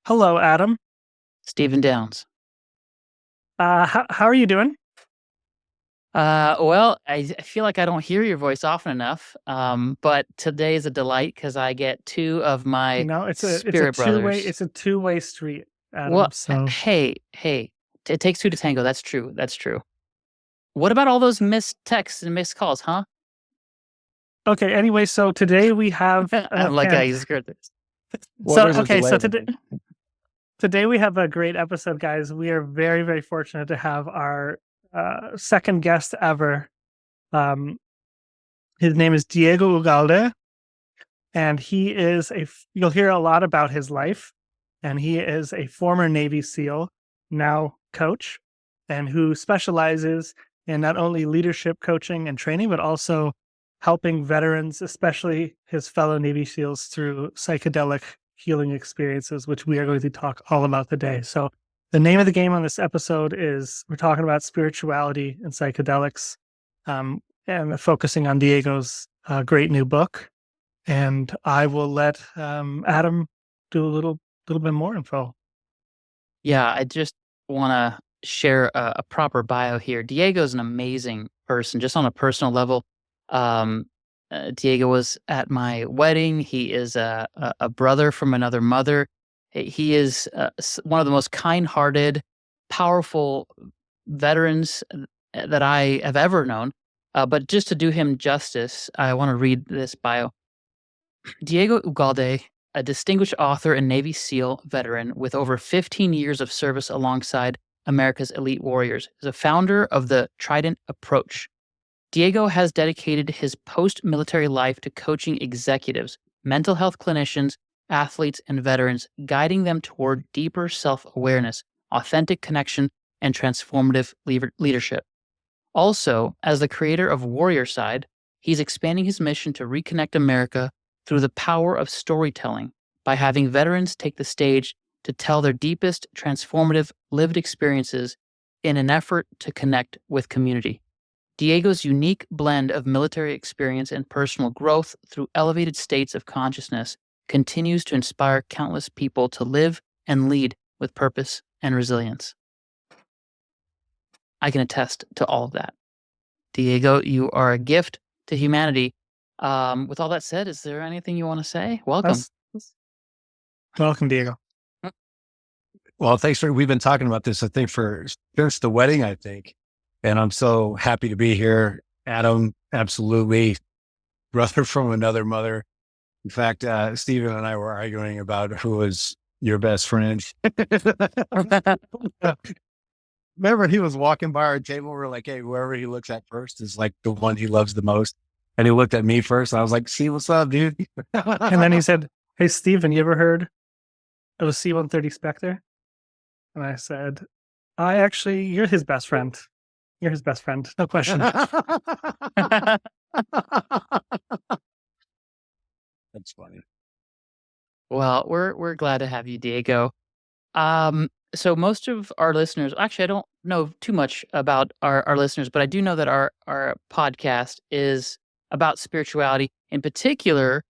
Hello, Adam. Stephen Downs. How are you doing? Well, I feel like I don't hear your voice often enough. But today is a delight because I get two of You my know, it's a spirit two-way brothers. it's a two-way street, Well, Adam. So hey, it takes two to tango. That's true. That's true. What about all those missed texts and missed calls, huh? okay. Anyway, so today we have I a like how fan. you skirt this. Well, So there's a okay, so delay. today we have a great episode, guys. We are very very fortunate to have our second guest ever. Um, his name is Diego Ugalde, and he is you'll hear a lot about his life, and he is a former Navy SEAL, now coach, and who specializes in not only leadership coaching and training, but also helping veterans, especially his fellow Navy SEALs, through psychedelic healing experiences, which we are going to talk all about today. So the name of the game on this episode is we're talking about spirituality and psychedelics, and focusing on Diego's great new book. And I will let Adam do a little bit more info. Yeah, I just want to share a proper bio here. Diego's an amazing person, just on a personal level. Um, Diego was at my wedding. He is a brother from another mother. He is one of the most kind-hearted, powerful veterans that I have ever known. But just to do him justice, I want to read this bio. Diego Ugalde, a distinguished author and Navy SEAL veteran with over 15 years of service alongside America's elite warriors, is a founder of the Trident Approach. Diego has dedicated his post-military life to coaching executives, mental health clinicians, athletes, and veterans, guiding them toward deeper self-awareness, authentic connection, and transformative leadership. Also, as the creator of Warriorside, he's expanding his mission to reconnect America through the power of storytelling by having veterans take the stage to tell their deepest, transformative lived experiences in an effort to connect with community. Diego's unique blend of military experience and personal growth through elevated states of consciousness continues to inspire countless people to live and lead with purpose and resilience. I can attest to all of that. Diego, you are a gift to humanity. With all that said, is there anything you want to say? Welcome. Welcome, Diego. Well, we've been talking about this, I think, since the wedding, I think. And I'm so happy to be here. Adam, absolutely. Brother from another mother. In fact, Stephen and I were arguing about who was your best friend. Remember, he was walking by our table. We're like, hey, whoever he looks at first is like the one he loves the most. And he looked at me first. And I was like, see, what's up, dude? And then he said, hey, Stephen, you ever heard of a C-130 Spectre? And I said, you're his best friend. You're his best friend. No question. That's funny. Well, we're glad to have you, Diego. So most of our listeners, actually, I don't know too much about our listeners, but I do know that our podcast is about spirituality. In particular,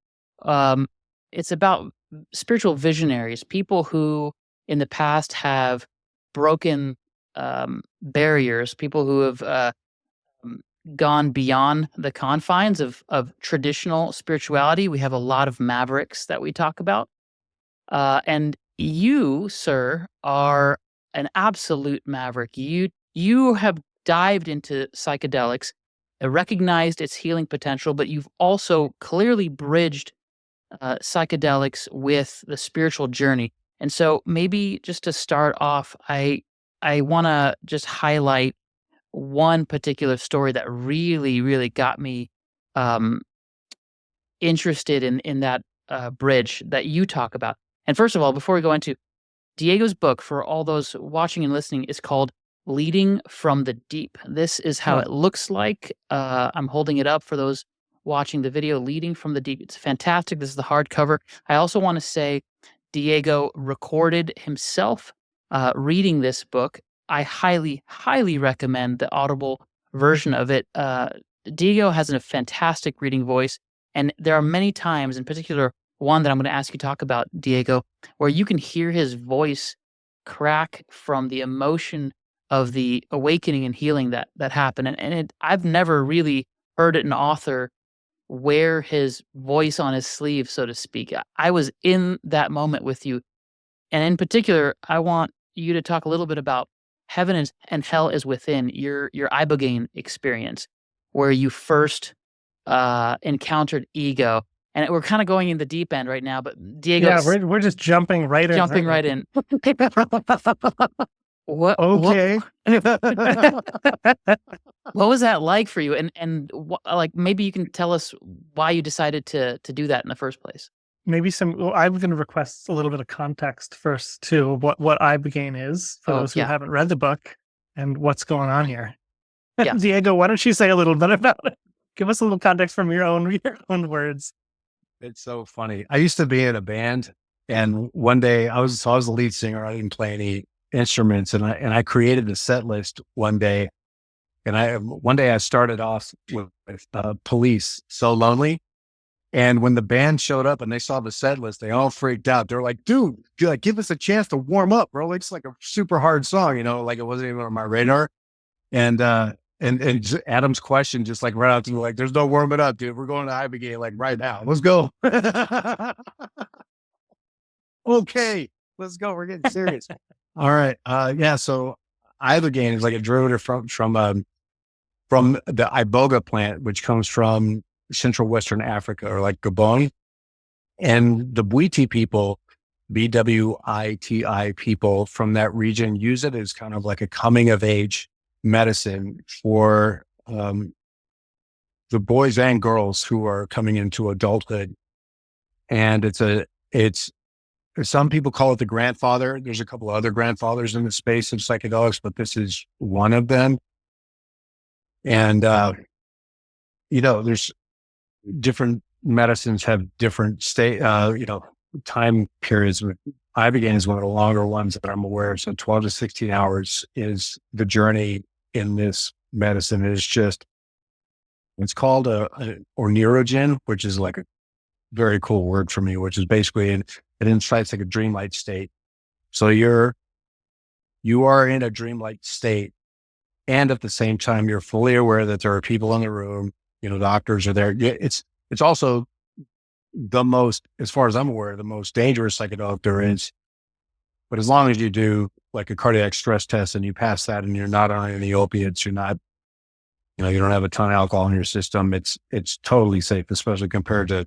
it's about spiritual visionaries, people who in the past have broken barriers, people who have gone beyond the confines of traditional spirituality. We have a lot of mavericks that we talk about. And you, sir, are an absolute maverick. You have dived into psychedelics, recognized its healing potential, but you've also clearly bridged psychedelics with the spiritual journey. And so maybe just to start off, I want to just highlight one particular story that really got me interested in that bridge that you talk about. And first of all, before we go into Diego's book, for all those watching and listening, is called Leading from the Deep. This is how it looks like. I'm holding it up for those watching the video. Leading from the Deep. It's fantastic. This is the hardcover. I also want to say Diego recorded himself reading this book. I highly recommend the Audible version of it. Diego has a fantastic reading voice, and there are many times, in particular, one that I'm going to ask you to talk about, Diego, where you can hear his voice crack from the emotion of the awakening and healing that happened. I've never really heard an author wear his voice on his sleeve, so to speak. I was in that moment with you. And in particular, I want you to talk a little bit about Heaven and Hell is Within, your Ibogaine experience, where you first encountered ego. And we're kind of going in the deep end right now, but Diego, Yeah, we're just jumping right in. jumping right in. What? Okay. What was that like for you? And like maybe you can tell us why you decided to do that in the first place. Maybe I'm going to request a little bit of context first too, what Ibogaine is for those who haven't read the book and what's going on here. Yeah. Diego, why don't you say a little bit about it? Give us a little context from your own words. It's so funny. I used to be in a band, and one day I was the lead singer. I didn't play any instruments, and I created a set list one day. And one day I started off with Police, So Lonely. And when the band showed up and they saw the set list, they all freaked out. They're like, dude, give us a chance to warm up, bro. It's like a super hard song, like it wasn't even on my radar. And Adam's question just like right out to me, like, there's no warming up, dude. We're going to Ibogaine like right now. Let's go. Okay, let's go. We're getting serious. All right. So Ibogaine is like a derivative from the Iboga plant, which comes from Central Western Africa, or like Gabon. And the Bwiti people, BWITI people from that region, use it as kind of like a coming of age medicine for the boys and girls who are coming into adulthood. And it's some people call it the grandfather. There's a couple of other grandfathers in the space of psychedelics, but this is one of them. And there's different medicines have different time periods. Ibogaine is one of the longer ones that I'm aware of. So 12 to 16 hours is the journey in this medicine. It's called an neurogen, which is like a very cool word for me, which is basically it incites like a dreamlike state. So you are in a dreamlike state, and at the same time, you're fully aware that there are people in the room. Doctors are there. It's also the most, as far as I'm aware, the most dangerous psychedelic there is. But as long as you do like a cardiac stress test and you pass that, and you're not on any opiates, you're not, you don't have a ton of alcohol in your system, it's totally safe, especially compared to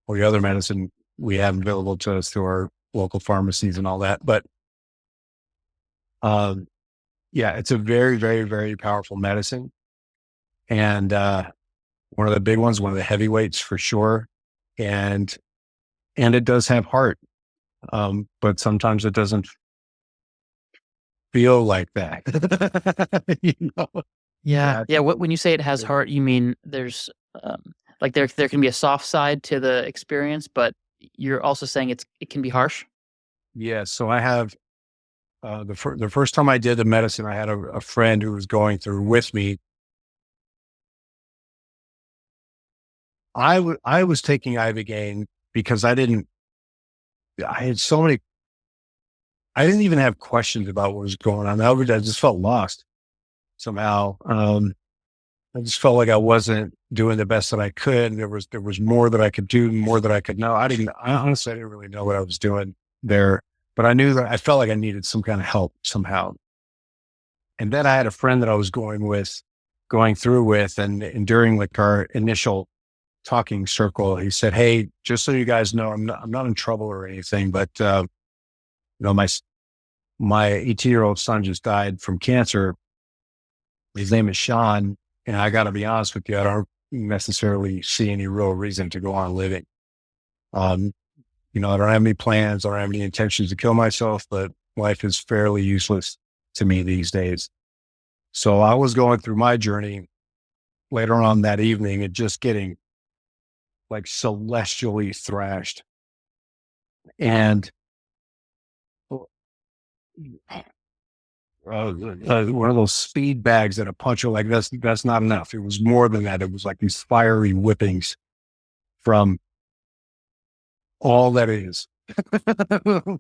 all the other medicine we have available to us through our local pharmacies and all that. But it's a very, very, very powerful medicine. And one of the big ones, one of the heavyweights for sure. And it does have heart. But sometimes it doesn't feel like that. Yeah. When you say it has heart, you mean there's like there can be a soft side to the experience, but you're also saying it can be harsh. Yeah. So I have the first time I did the medicine, I had a friend who was going through with me. I was taking Ibogaine because I didn't even have questions about what was going on. I just felt lost somehow. I just felt like I wasn't doing the best that I could. And there was more that I could do, more that I could know. I honestly didn't really know what I was doing there, but I knew that I felt like I needed some kind of help somehow. And then I had a friend that I was going through with, and during like our initial talking circle, he said, "Hey, just so you guys know, I'm not in trouble or anything, but my 18-year-old son just died from cancer. His name is Sean, and I got to be honest with you, I don't necessarily see any real reason to go on living. I don't have any plans, I don't have any intentions to kill myself, but life is fairly useless to me these days." So I was going through my journey later on that evening and just getting like celestially thrashed. And one of those speed bags that a puncher, like that's not enough. It was more than that. It was like these fiery whippings from all that is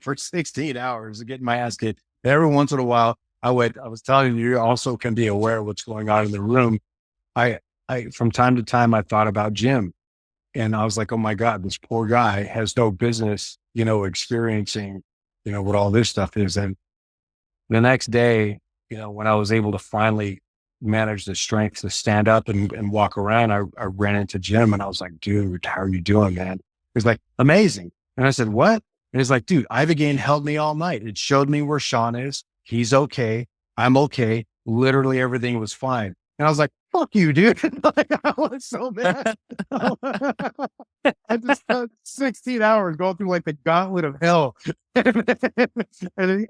for 16 hours getting my ass kicked. Every once in a while, I was telling you, you also can be aware of what's going on in the room. I, from time to time, I thought about Jim, and I was like, oh my God, this poor guy has no business, experiencing, what all this stuff is. And the next day, when I was able to finally manage the strength to stand up and walk around, I ran into Jim and I was like, dude, how are you doing, man? He's like, amazing. And I said, what? And he's like, dude, Ibogaine held me all night. It showed me where Sean is. He's okay. I'm okay. Literally everything was fine. And I was like, fuck you, dude. Like, I was so mad. I just spent 16 hours going through like the gauntlet of hell. And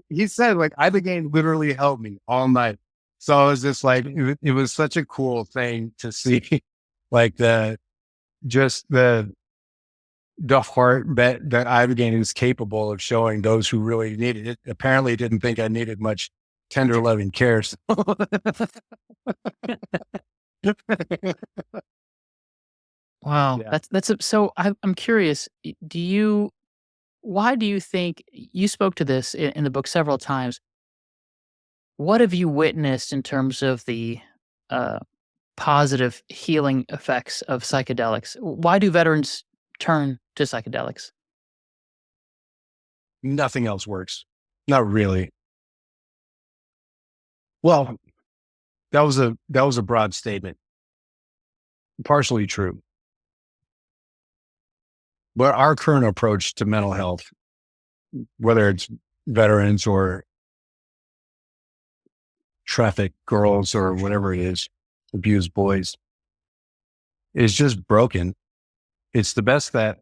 he said, like, Ibogaine literally held me all night. So I was just like, it was such a cool thing to see, like the heart that Ibogaine is capable of showing those who really needed it. Apparently didn't think I needed much tender loving care. So. Wow. Yeah. So I'm curious, why do you think you spoke to this in the book several times? What have you witnessed in terms of the positive healing effects of psychedelics? Why do veterans turn to psychedelics? Nothing else works. Not really. Well, that was a broad statement. Partially true. But our current approach to mental health, whether it's veterans or trafficked girls or whatever it is, abused boys, is just broken. It's the best that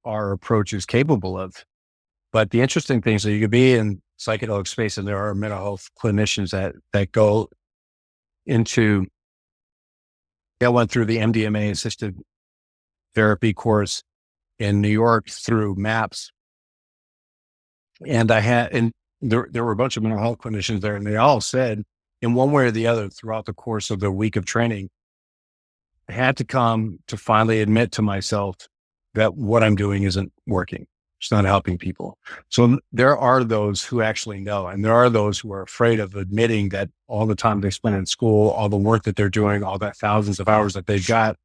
our approach is capable of. But the interesting thing is that you could be in psychedelic space, and there are mental health clinicians that go into, they went through the MDMA assisted therapy course in New York through MAPS. And there were a bunch of mental health clinicians there, and they all said in one way or the other throughout the course of the week of training, I had to come to finally admit to myself that what I'm doing isn't working. It's not helping people. So there are those who actually know, and there are those who are afraid of admitting that all the time they spend in school, all the work that they're doing, all that thousands of hours that they've got,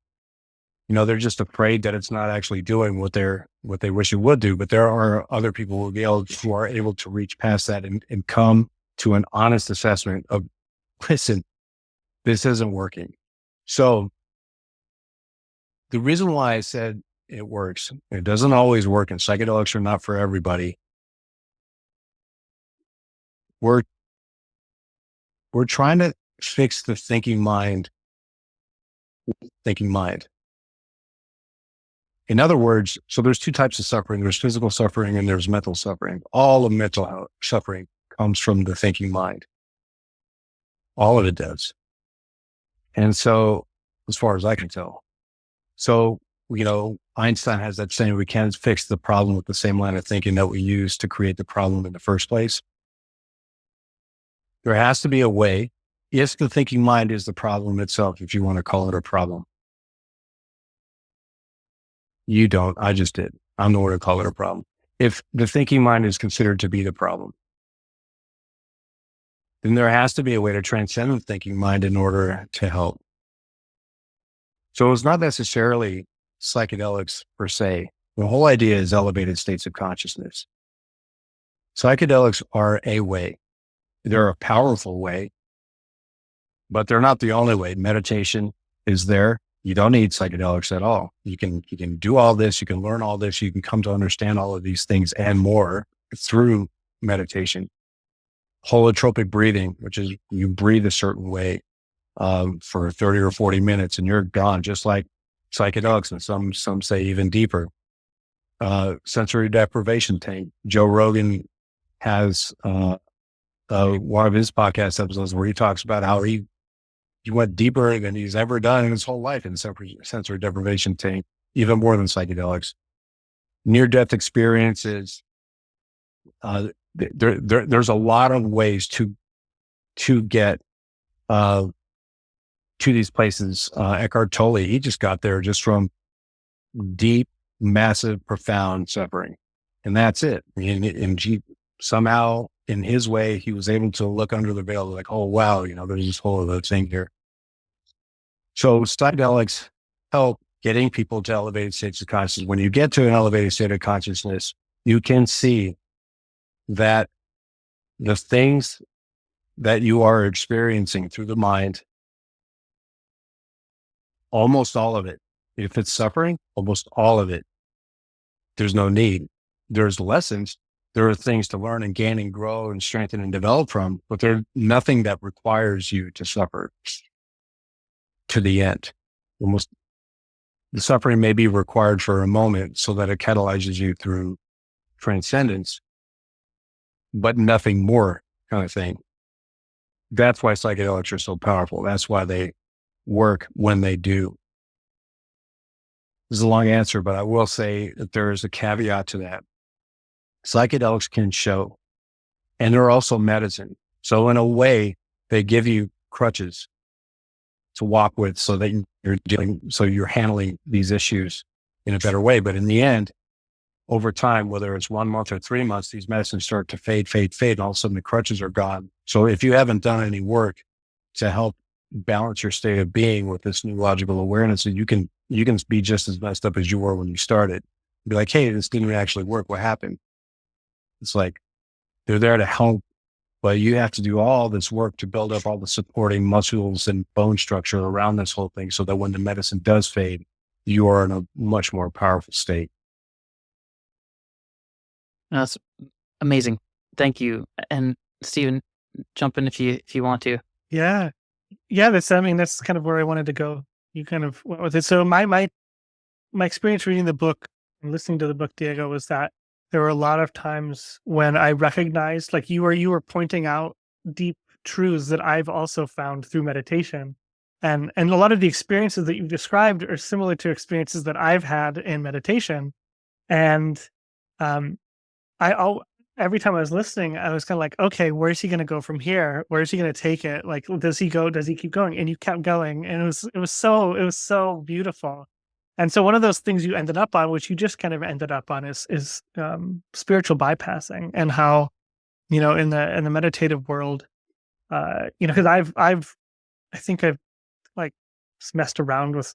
they're just afraid that it's not actually doing what they wish it would do. But there are other people who are able to reach past that and come to an honest assessment of, listen, this isn't working. So the reason why I said it works, it doesn't always work, and psychedelics are not for everybody. We're trying to fix the thinking mind. In other words, so there's two types of suffering. There's physical suffering and there's mental suffering. All of mental health suffering comes from the thinking mind. All of it does. And so, as far as I can tell. So, Einstein has that saying, we can't fix the problem with the same line of thinking that we use to create the problem in the first place. There has to be a way, if the thinking mind is the problem itself, if you want to call it a problem. You don't, I just did. I'm the one to call it a problem. If the thinking mind is considered to be the problem, then there has to be a way to transcend the thinking mind in order to help. So it's not necessarily psychedelics per se. The whole idea is elevated states of consciousness. Psychedelics are a way. They're a powerful way, but they're not the only way. Meditation is there. You don't need psychedelics at all. You can do all this. You can learn all this. You can come to understand all of these things and more through meditation. Holotropic breathing, which is you breathe a certain way for 30 or 40 minutes and you're gone, just like psychedelics, and some say even deeper. Sensory deprivation tank. Joe Rogan has one of his podcast episodes where he talks about how he went deeper than he's ever done in his whole life in sensory deprivation tank, even more than psychedelics. Near-death experiences. There's a lot of ways to get to these places. Eckhart Tolle, he just got there just from deep massive, profound suffering. And that's it. And somehow in his way, he was able to look under the veil like, oh, wow, there's this whole other thing here. So psychedelics help getting people to elevated states of consciousness. When you get to an elevated state of consciousness, you can see that the things that you are experiencing through the mind, almost all of it, if it's suffering, almost all of it, there's no need. There's lessons. There are things to learn and gain and grow and strengthen and develop from, but there's nothing that requires you to suffer to the end. Almost the suffering may be required for a moment so that it catalyzes you through transcendence, but nothing more, kind of thing. That's why psychedelics are so powerful. That's why they work when they do. This is a long answer, but I will say that there is a caveat to that. Psychedelics can show, and they're also medicine. So in a way, they give you crutches to walk with so that you're handling these issues in a better way. But in the end, over time, whether it's 1 month or 3 months, these medicines start to fade, and all of a sudden the crutches are gone. So if you haven't done any work to help balance your state of being with this new logical awareness, you can be just as messed up as you were when you started. Be like, hey, this didn't actually work. What happened? It's like they're there to help, but you have to do all this work to build up all the supporting muscles and bone structure around this whole thing so that when the medicine does fade, you are in a much more powerful state. That's amazing. Thank you. And Stephen, jump in if you want to. Yeah. That's kind of where I wanted to go. You kind of went with it. So my experience reading the book and listening to the book, Diego, was that there were a lot of times when I recognized, like you were pointing out deep truths that I've also found through meditation. And a lot of the experiences that you've described are similar to experiences that I've had in meditation. And every time I was listening, I was kind of like, okay, where's he going to go from here? Where's he going to take it? Like, does he keep going? And you kept going. And it was so beautiful. And so one of those things you ended up on, which you just kind of ended up on, is spiritual bypassing, and how, in the meditative world, because I think I've like messed around with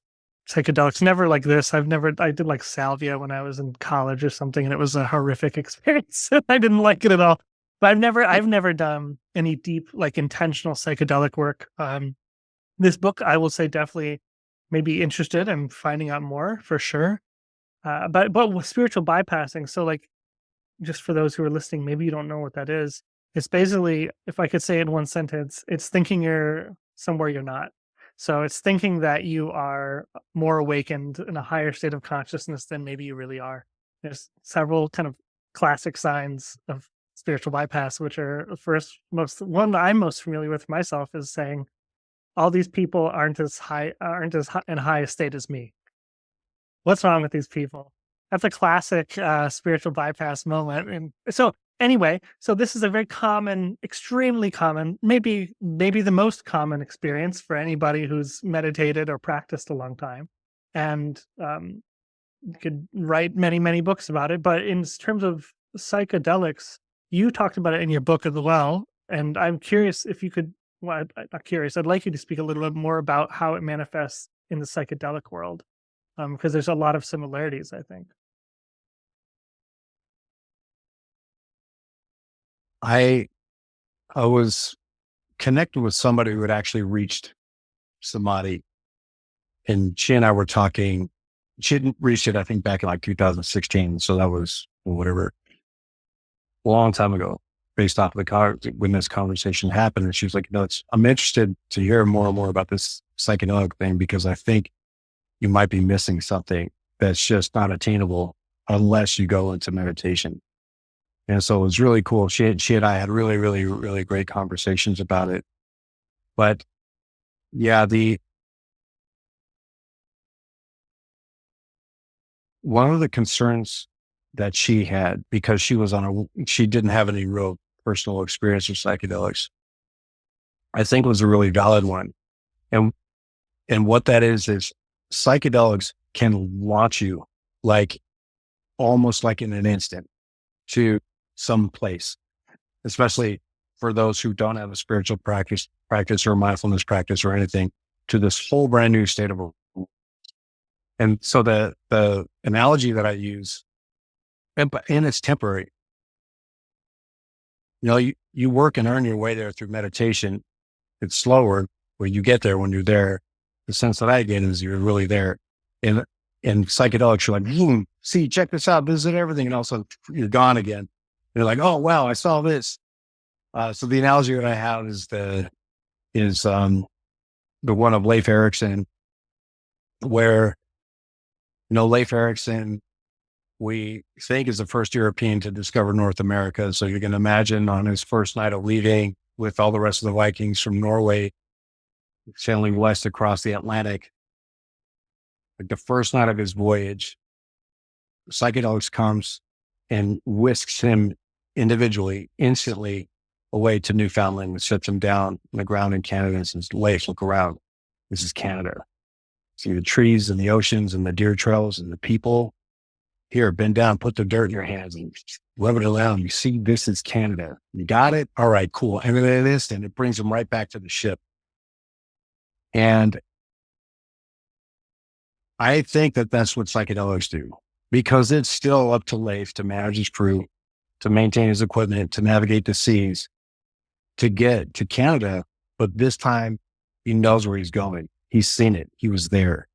psychedelics, never like this. I did like salvia when I was in college or something, and it was a horrific experience. I didn't like it at all. But I've never done any deep, like intentional psychedelic work. This book, I will say, definitely may be interested in finding out more for sure. But with spiritual bypassing, so like, just for those who are listening, maybe you don't know what that is. It's basically, if I could say it in one sentence, it's thinking you're somewhere you're not. So it's thinking that you are more awakened in a higher state of consciousness than maybe you really are. There's several kind of classic signs of spiritual bypass, which are one I'm most familiar with myself is saying, all these people aren't as in high a state as me. What's wrong with these people? That's a classic spiritual bypass moment. And so anyway, so this is a very common, extremely common, maybe the most common experience for anybody who's meditated or practiced a long time. And you could write many, many books about it. But in terms of psychedelics, you talked about it in your book as well. And I'm curious if you could, well, I'm not curious, I'd like you to speak a little bit more about how it manifests in the psychedelic world. Because there's a lot of similarities, I think. I was connected with somebody who had actually reached samadhi, and she and I were talking. She hadn't reached it, I think, back in like 2016. So that was whatever, a long time ago, based off of when this conversation happened. And she was like, I'm interested to hear more and more about this psychedelic thing, because I think you might be missing something that's just not attainable unless you go into meditation. And so it was really cool. She and I had really, really, really great conversations about it. But yeah, one of the concerns that she had, because she didn't have any real personal experience with psychedelics, I think was a really valid one. And what that is psychedelics can launch you like almost like in an instant to some place, especially for those who don't have a spiritual practice or mindfulness practice or anything, to this whole brand new state of. And so the analogy that I use, and it's temporary, you work and earn your way there through meditation. It's slower, but you get there when you're there. The sense that I get is you're really there. And psychedelics, you're like, boom, see, check this out, visit everything. And also you're gone again. And you're like, oh, wow, I saw this. So the analogy that I have is the one of Leif Erikson, where, Leif Erikson, we think is the first European to discover North America. So you can imagine on his first night of leaving with all the rest of the Vikings from Norway, sailing west across the Atlantic, like the first night of his voyage, psychedelics comes and whisks him individually, instantly away to Newfoundland and sets him down on the ground in Canada and says, Leif, look around. This is Canada. See the trees and the oceans and the deer trails and the people. Here, bend down, put the dirt in your hands and rub it around. You see, this is Canada. You got it? All right, cool. And then it brings him right back to the ship. And I think that that's what psychedelics do, because it's still up to Leif to manage his crew, to maintain his equipment, to navigate the seas, to get to Canada. But this time he knows where he's going. He's seen it. He was there.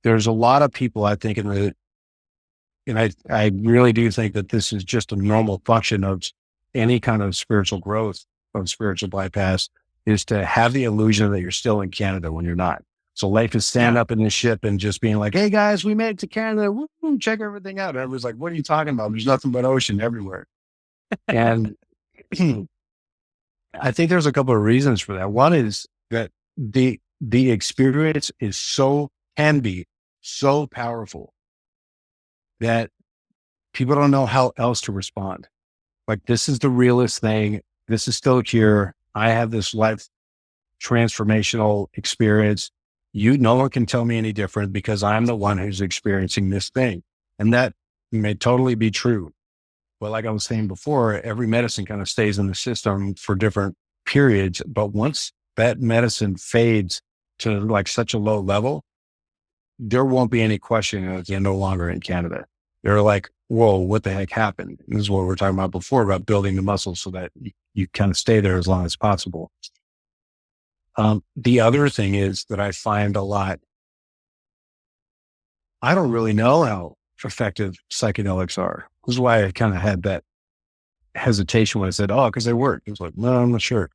There's a lot of people, I think, and I really do think that this is just a normal function of any kind of spiritual growth, of spiritual bypass, is to have the illusion that you're still in Canada when you're not. So Leif is standing up in the ship and just being like, hey guys, we made it to Canada. Woo, check everything out. And everyone's like, what are you talking about? There's nothing but ocean everywhere. And I think there's a couple of reasons for that. One is that the experience can be so powerful that people don't know how else to respond. Like, this is the realest thing. This is still here. I have this life transformational experience. No one can tell me any different because I'm the one who's experiencing this thing. And that may totally be true. But like I was saying before, every medicine kind of stays in the system for different periods. But once that medicine fades to like such a low level, there won't be any question that you're no longer in Canada. They're like, whoa, what the heck happened? And this is what we were talking about before, about building the muscle so that you kind of stay there as long as possible. The other thing is that I find a lot, I don't really know how effective psychedelics are. This is why I kind of had that hesitation when I said, oh, because they work. It was like, no, I'm not sure.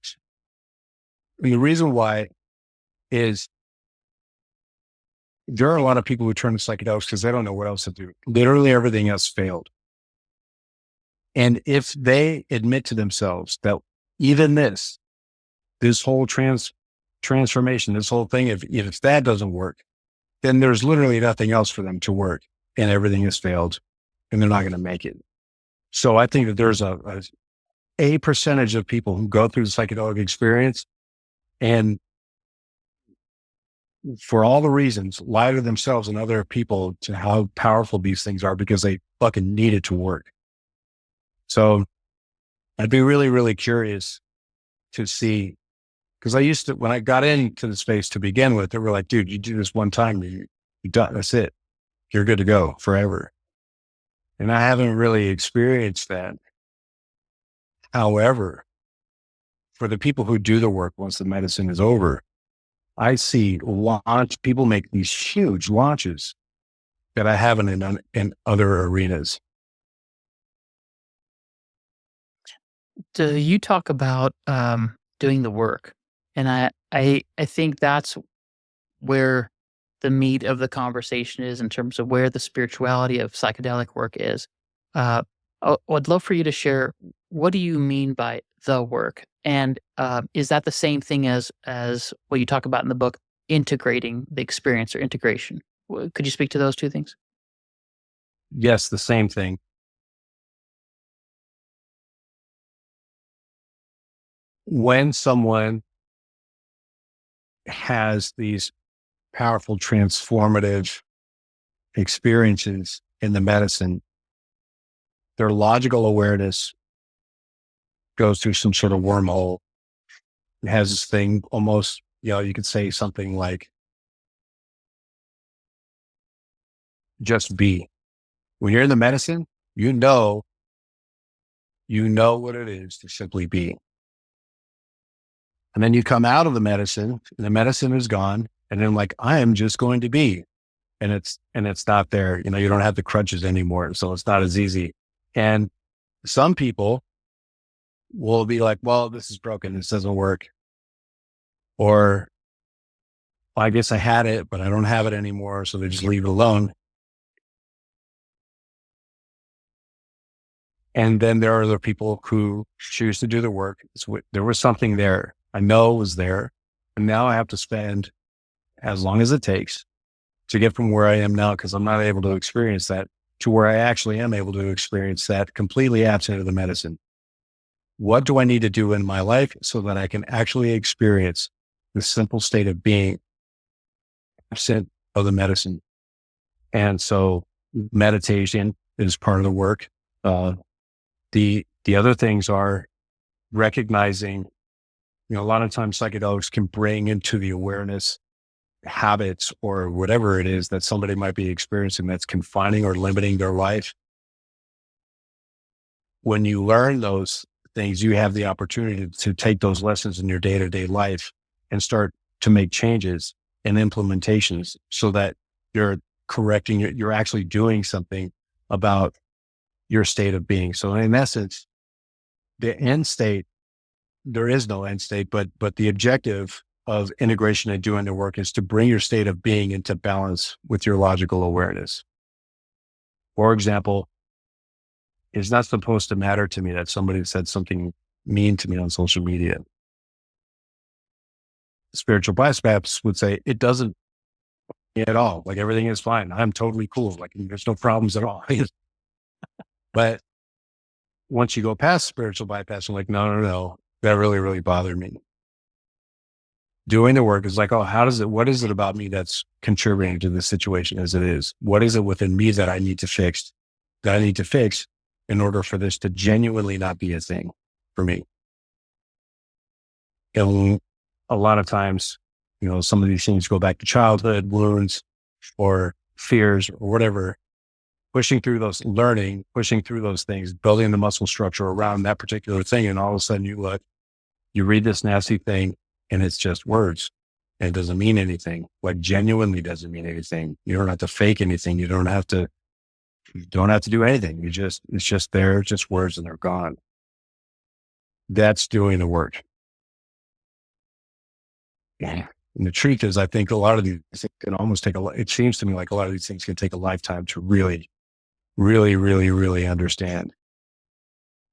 And the reason why is there are a lot of people who turn to psychedelics because they don't know what else to do. Literally everything else failed. And if they admit to themselves that even this whole transformation, this whole thing, if that doesn't work, then there's literally nothing else for them to work and everything has failed and they're not going to make it. So I think that there's a percentage of people who go through the psychedelic experience and for all the reasons, lie to themselves and other people to how powerful these things are because they fucking need it to work. So I'd be really, really curious to see, because when I got into the space to begin with, they were like, dude, you do this one time, you're done. That's it. You're good to go forever. And I haven't really experienced that. However, for the people who do the work once the medicine is over, I see people make these huge launches that I haven't in other arenas. Do you talk about doing the work? And I think that's where the meat of the conversation is in terms of where the spirituality of psychedelic work is. I'd love for you to share, what do you mean by the work? And is that the same thing as what you talk about in the book, integrating the experience or integration? Could you speak to those two things? Yes, the same thing. When someone has these powerful transformative experiences in the medicine, their logical awareness goes through some sort of wormhole. It has this thing almost, you could say something like, just be. When you're in the medicine, you know what it is to simply be. And then you come out of the medicine and the medicine is gone. And then like, I am just going to be, and it's not there. You don't have the crutches anymore. So it's not as easy. And some people will be like, well, this is broken. This doesn't work. Or, well, I guess I had it, but I don't have it anymore. So they just leave it alone. And then there are other people who choose to do the work. There was something there. I know it was there. And now I have to spend as long as it takes to get from where I am now, because I'm not able to experience that, to where I actually am able to experience that completely absent of the medicine. What do I need to do in my life so that I can actually experience the simple state of being absent of the medicine? And so meditation is part of the work. The other things are recognizing, a lot of times psychedelics can bring into the awareness habits or whatever it is that somebody might be experiencing that's confining or limiting their life. When you learn those things, you have the opportunity to take those lessons in your day-to-day life and start to make changes and implementations so that you're correcting, you're actually doing something about your state of being. So in essence, the end state, there is no end state, but the objective of integration and doing the work is to bring your state of being into balance with your logical awareness. For example, it's not supposed to matter to me that somebody said something mean to me on social media. Spiritual bypass would say it doesn't at all. Like everything is fine. I'm totally cool. Like there's no problems at all. But once you go past spiritual bypass, I'm like, no, that really, really bothered me. Doing the work is like, oh, what is it about me that's contributing to the situation as it is? What is it within me that I need to fix in order for this to genuinely not be a thing for me? And a lot of times, some of these things go back to childhood wounds or fears or whatever, pushing through those things, building the muscle structure around that particular thing. And all of a sudden you read this nasty thing and it's just words and it doesn't mean anything. Like genuinely doesn't mean anything. You don't have to fake anything. You don't have to do anything. It's just there, just words and they're gone. That's doing the work. Yeah. And the truth is, I think a lot of these things can almost it seems to me like a lot of these things can take a lifetime to really, really, really, really understand.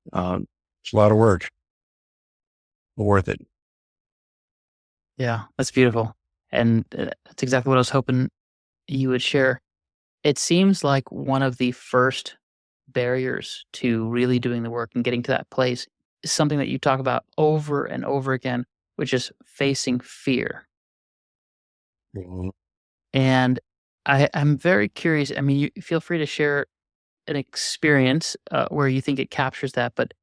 It's a lot of work, but worth it. Yeah, that's beautiful. And that's exactly what I was hoping you would share. It seems like one of the first barriers to really doing the work and getting to that place is something that you talk about over and over again, which is facing fear. Mhm. And I'm very curious. I mean, you feel free to share an experience where you think it captures that, but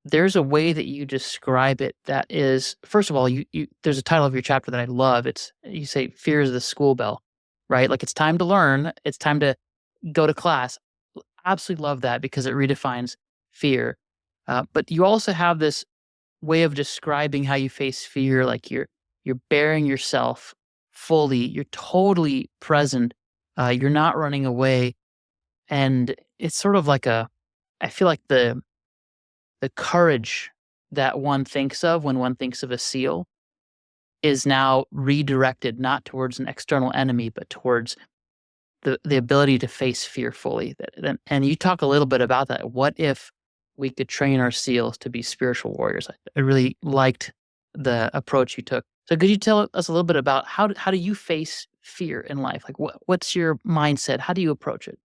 there's a way that you describe it that is, first of all, you there's a title of your chapter that I love. You say fear is the school bell, right? Like it's time to learn. It's time to go to class. Absolutely love that because it redefines fear. But you also have this way of describing how you face fear, like you're bearing yourself fully, you're totally present, you're not running away, and it's sort of like I feel like the courage that one thinks of when one thinks of a SEAL is now redirected not towards an external enemy, but towards the ability to face fear fully. And you talk a little bit about that. What if we could train our SEALs to be spiritual warriors? I really liked the approach you took. So could you tell us a little bit about how do you face fear in life? Like what's your mindset? How do you approach it?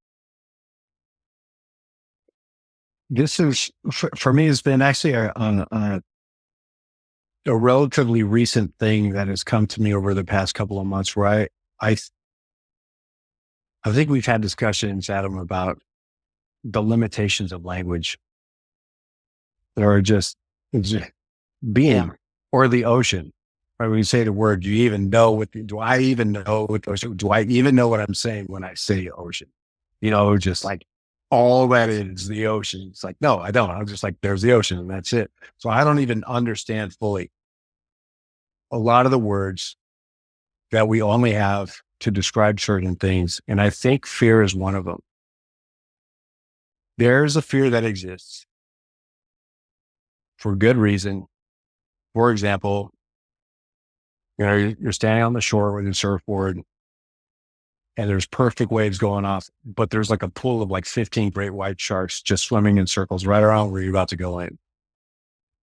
This is, for me, has been actually a relatively recent thing that has come to me over the past couple of months where I think we've had discussions, Adam, about the limitations of language. There are just being, or the ocean. Right? When you say the word, do you even know do I even know what the ocean, do I even know what I'm saying when I say ocean? Just like all that is the ocean. It's like, no, I don't. I'm just like, there's the ocean and that's it. So I don't even understand fully a lot of the words that we only have to describe certain things. And I think fear is one of them. There's a fear that exists for good reason. For example, you're standing on the shore with your surfboard and there's perfect waves going off, but there's like a pool of like 15 great white sharks just swimming in circles right around where you're about to go in.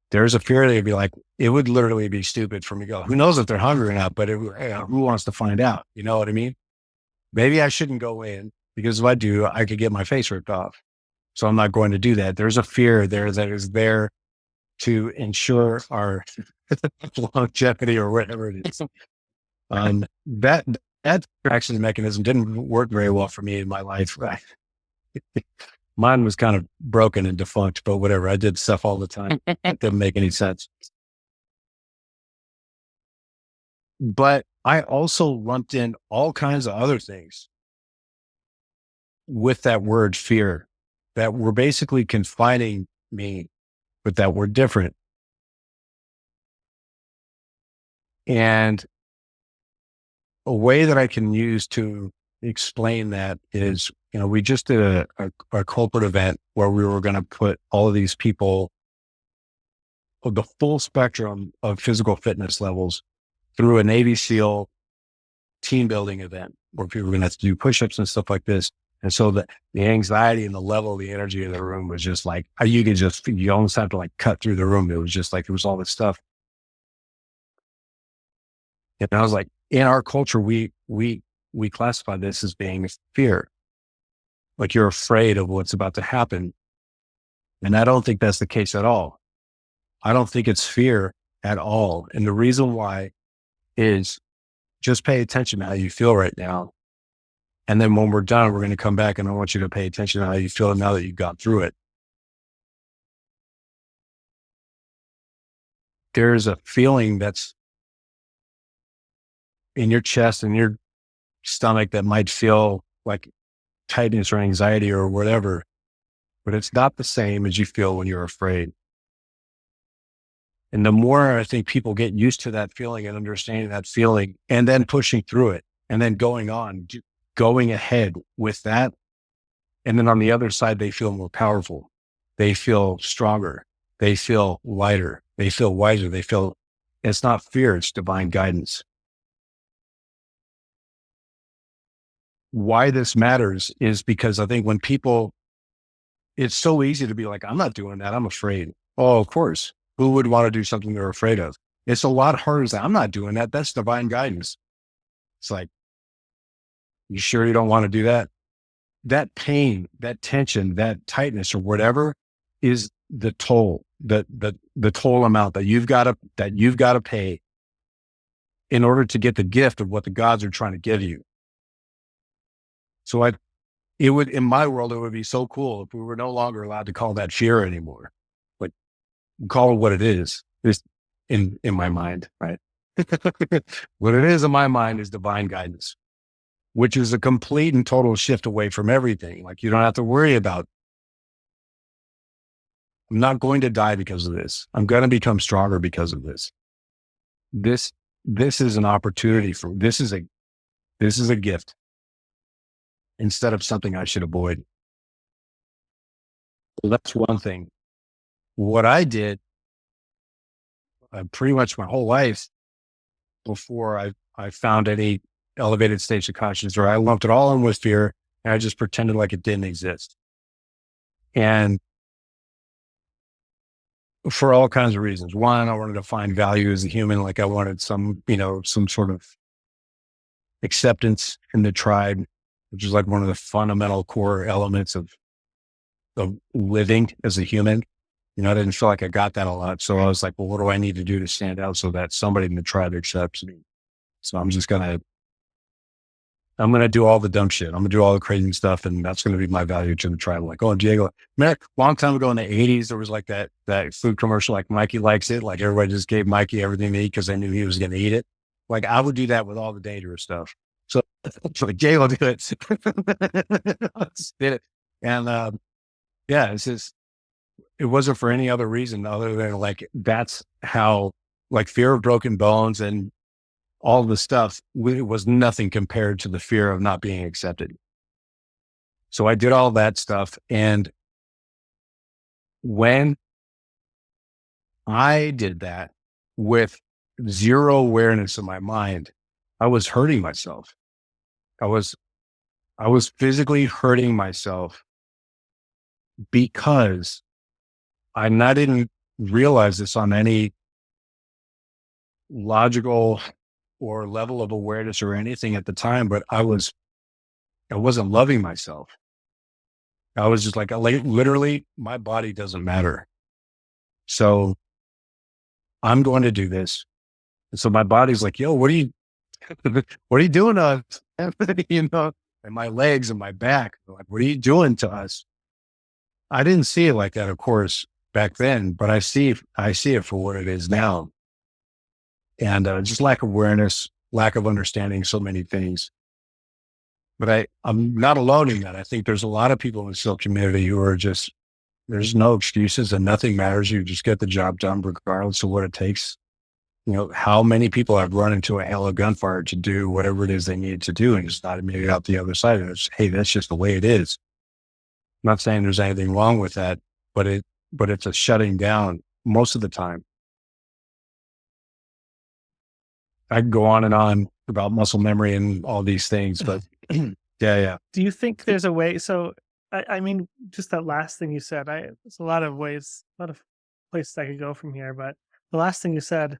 There's a fear that you'd be like, it would literally be stupid for me to go. Who knows if they're hungry or not, but who wants to find out? You know what I mean? Maybe I shouldn't go in because if I do, I could get my face ripped off. So I'm not going to do that. There's a fear there that is there to ensure our longevity or whatever it is. That distraction mechanism didn't work very well for me in my life. Mine was kind of broken and defunct, but whatever. I did stuff all the time. It didn't make any sense. But I also lumped in all kinds of other things with that word fear that were basically confining me, but that were different. And a way that I can use to explain that is, we just did a corporate event where we were going to put all of these people of the full spectrum of physical fitness levels through a Navy SEAL team building event where people were going to have to do push-ups and stuff like this. And so the anxiety and the level of the energy in the room was just like, you almost have to like cut through the room. It was just like, there was all this stuff. And I was like, in our culture, we classify this as being fear. Like you're afraid of what's about to happen. And I don't think that's the case at all. I don't think it's fear at all. And the reason why is just pay attention to how you feel right now. And then when we're done, we're going to come back and I want you to pay attention to how you feel now that you've got through it. There's a feeling that's in your chest and your stomach that might feel like tightness or anxiety or whatever, but it's not the same as you feel when you're afraid. And the more I think people get used to that feeling and understanding that feeling and then pushing through it and then going ahead with that. And then on the other side, they feel more powerful. They feel stronger. They feel lighter. They feel wiser. It's not fear, it's divine guidance. Why this matters is because I think when it's so easy to be like, I'm not doing that. I'm afraid. Oh, of course. Who would want to do something they're afraid of? It's a lot harder to say, I'm not doing that. That's divine guidance. It's like, you sure you don't want to do that? That pain, that tension, that tightness or whatever is the toll, the toll amount that you've got to pay in order to get the gift of what the gods are trying to give you. So in my world, it would be so cool if we were no longer allowed to call that fear anymore. Like, call it what it is in my mind, right? What it is in my mind is divine guidance, which is a complete and total shift away from everything. Like you don't have to worry about, I'm not going to die because of this. I'm going to become stronger because of this. This is an opportunity this is a gift instead of something I should avoid. So that's one thing. What I did pretty much my whole life before I found any elevated states of consciousness, or I lumped it all in with fear and I just pretended like it didn't exist. And for all kinds of reasons. One, I wanted to find value as a human. Like I wanted some sort of acceptance in the tribe, which is like one of the fundamental core elements of living as a human. I didn't feel like I got that a lot. So I was like, well, what do I need to do to stand out so that somebody in the tribe accepts me? So I'm just going to I'm going to do all the dumb shit. I'm going to do all the crazy stuff. And that's going to be my value to the tribe. Like, oh, Diego, man, long time ago in the 80s, there was like that food commercial, like Mikey likes it. Like everybody just gave Mikey everything to eat because they knew he was going to eat it. Like I would do that with all the dangerous stuff. So like Diego did it. Did it. And yeah, it's just, it wasn't for any other reason other than like, that's how like fear of broken bones and all the stuff was nothing compared to the fear of not being accepted. So I did all that stuff. And when I did that with zero awareness of my mind, I was hurting myself. I was physically hurting myself because I didn't realize this on any logical or level of awareness or anything at the time, but I wasn't loving myself. I was just like literally my body doesn't matter. So I'm going to do this. And so my body's like, yo, what are you doing to us? You know, and my legs and my back, like, what are you doing to us? I didn't see it like that, of course, back then, but I see it for what it is now. And just lack of awareness, lack of understanding so many things. But I'm not alone in that. I think there's a lot of people in the SEAL community who are just, there's no excuses and nothing matters. You just get the job done regardless of what it takes. You know, how many people have run into a hail of gunfire to do whatever it is they need to do and just not made it out the other side. And it's, hey, that's just the way it is. I'm not saying there's anything wrong with that, but it's a shutting down most of the time. I can go on and on about muscle memory and all these things, but yeah. Do you think there's a way? So, I mean, just that last thing you said, there's a lot of ways, a lot of places I could go from here, but the last thing you said,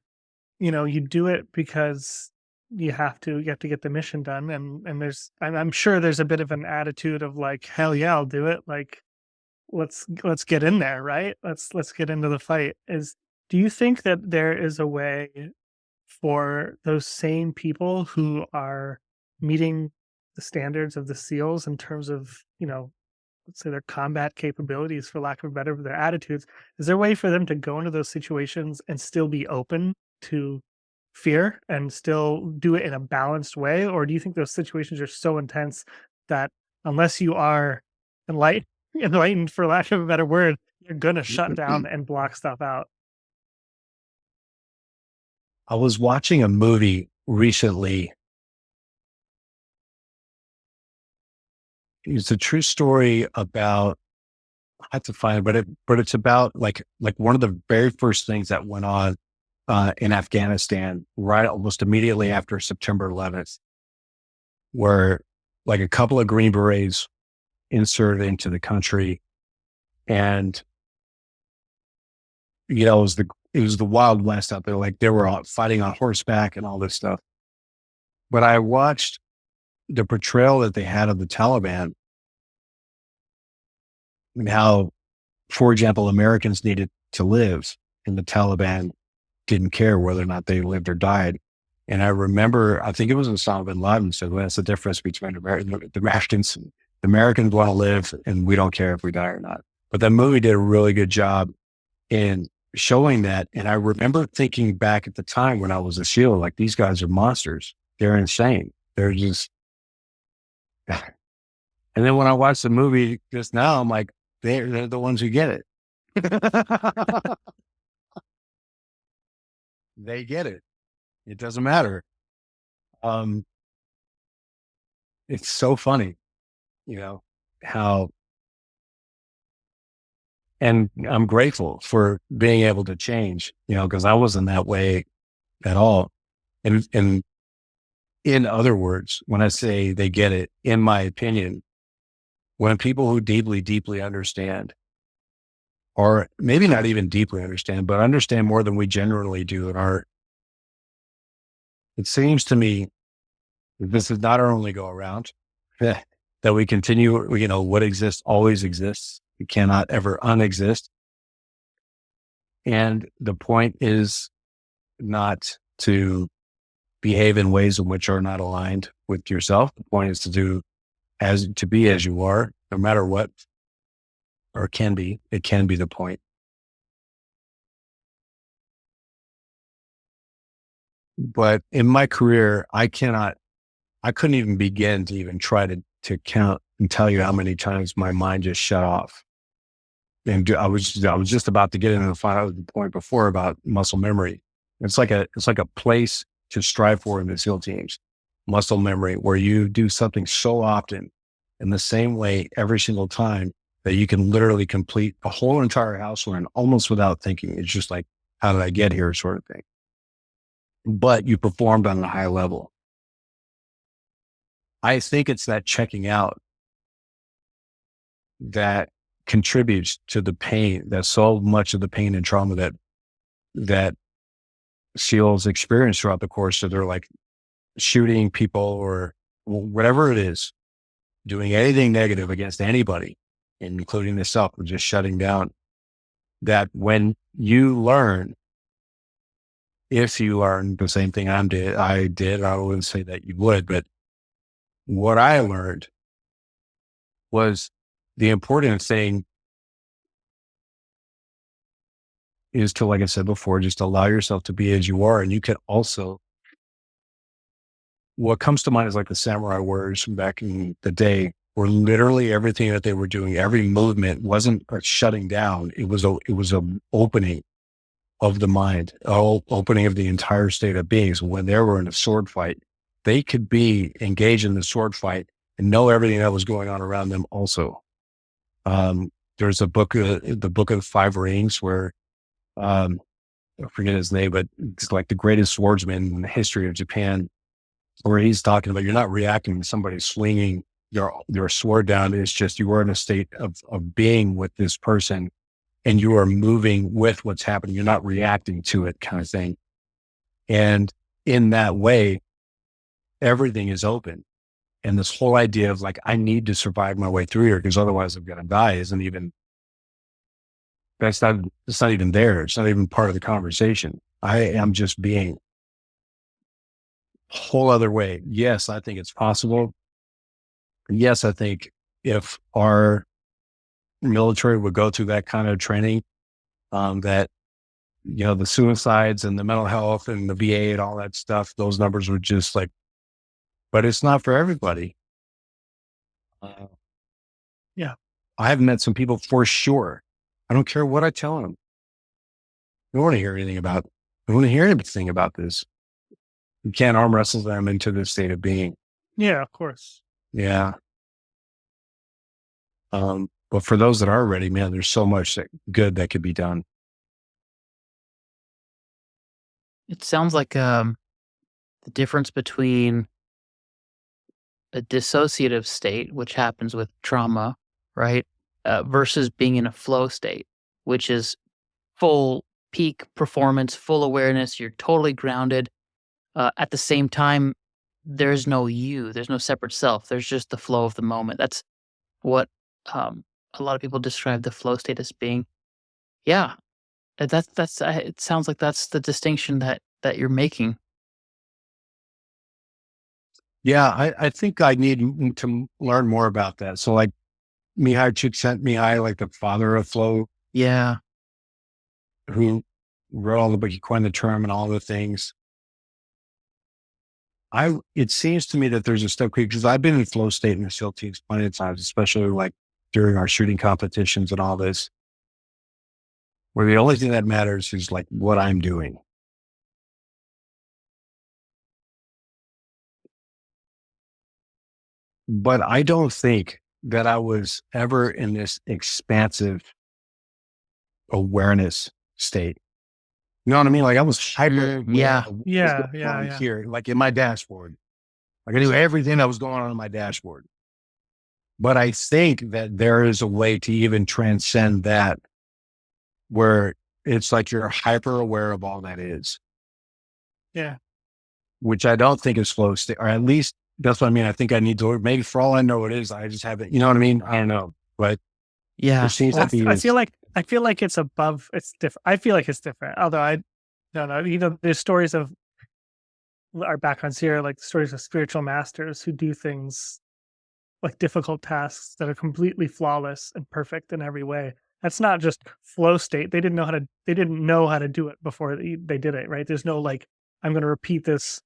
you know, you do it because you have to get the mission done. And I'm sure there's a bit of an attitude of like, hell yeah, I'll do it. Like, let's get in there. Right. Let's get into the fight. Do you think that there is a way for those same people who are meeting the standards of the SEALs in terms of, you know, let's say their combat capabilities, for lack of a better, their attitudes, is there a way for them to go into those situations and still be open to fear and still do it in a balanced way? Or do you think those situations are so intense that unless you are enlightened, for lack of a better word, you're going to shut down and block stuff out? I was watching a movie recently. It's a true story about, I have to find it, but it's about like one of the very first things that went on in Afghanistan, right almost immediately after September 11th, where like a couple of Green Berets inserted into the country, and you know, it was the Wild West out there. Like they were fighting on horseback and all this stuff. But I watched the portrayal that they had of the Taliban and how, for example, Americans needed to live and the Taliban didn't care whether or not they lived or died. And I remember, I think it was Osama bin Laden said, well, that's the difference between the Americans. The Americans want to live and we don't care if we die or not. But that movie did a really good job in showing that. And I remember thinking back at the time when I was a SEAL, like these guys are monsters. They're insane. They're just, and then when I watched the movie just now, I'm like, they're the ones who get it. They get it. It doesn't matter. It's so funny, you know, how, and I'm grateful for being able to change, you know, because I wasn't that way at all. And in other words, when I say they get it, in my opinion, when people who deeply, deeply understand, or maybe not even deeply understand, but understand more than we generally do in art, it seems to me that this is not our only go around, that we continue, you know, what exists always exists. It cannot ever unexist. And the point is not to behave in ways in which are not aligned with yourself. The point is to be as you are, no matter what, or it can be the point. But in my career, I couldn't even begin to even try to count and tell you how many times my mind just shut off. And I was just about to get into the point before about muscle memory. It's like a place to strive for in the SEAL teams, muscle memory, where you do something so often in the same way every single time that you can literally complete a whole entire house run almost without thinking. It's just like, how did I get here sort of thing. But you performed on a high level. I think it's that checking out that contributes to the pain, that so much of the pain and trauma that SEALs experience throughout the course of their like shooting people or whatever it is, doing anything negative against anybody, including themselves, or just shutting down. That when you learn, if you learn the same thing I wouldn't say that you would, but what I learned was the important thing is to, like I said before, just allow yourself to be as you are. And you can also, what comes to mind is like the samurai warriors from back in the day, where literally everything that they were doing, every movement wasn't a shutting down. It was a opening of the mind, opening of the entire state of being. So when they were in a sword fight, they could be engaged in the sword fight and know everything that was going on around them also. There's a book, the Book of the Five Rings, where I forget his name, but it's like the greatest swordsman in the history of Japan, where he's talking about you're not reacting to somebody swinging your sword down. It's just you are in a state of being with this person and you are moving with what's happening. You're not reacting to it, kind of thing. And in that way, everything is open. And this whole idea of like, I need to survive my way through here because otherwise I'm going to die it's not even there. It's not even part of the conversation. I am just being a whole other way. Yes, I think it's possible. Yes, I think if our military would go through that kind of training, that, the suicides and the mental health and the VA and all that stuff, those numbers would just like, but it's not for everybody. Yeah. I have met some people for sure. I don't care what I tell them. I don't want to hear anything about this. You can't arm wrestle them into this state of being. Yeah, of course. Yeah. But for those that are ready, man, there's so much good that could be done. It sounds like the difference between a dissociative state, which happens with trauma, right, versus being in a flow state, which is full peak performance, full awareness. You're totally grounded. At the same time, there's no you. There's no separate self. There's just the flow of the moment. That's what a lot of people describe the flow state as being. Yeah, that's. It sounds like that's the distinction that you're making. Yeah, I think I need to learn more about that. So like Mihai Csikszentmihalyi, like the father of flow, Yeah. who wrote all the book, he coined the term and all the things. It seems to me that there's a step because I've been in flow state in the SEAL teams plenty of times, especially like during our shooting competitions and all this, where the only thing that matters is like what I'm doing. But I don't think that I was ever in this expansive awareness state. You know what I mean? Like I was hyper. Yeah. Yeah. Here, like in my dashboard. Like I knew everything that was going on in my dashboard. But I think that there is a way to even transcend that, where it's like you're hyper aware of all that is. Yeah. Which I don't think is flow state, or at least that's what I mean. I think I need to, maybe for all I know it is, I just haven't, you know what I mean? I don't know, but Yeah. there seems to be I feel like it's above, it's different. I feel like it's different. Although I don't know, there's stories of our backgrounds here, like stories of spiritual masters who do things like difficult tasks that are completely flawless and perfect in every way. That's not just flow state. They didn't know how to do it before they did it, right? There's no like, I'm going to repeat this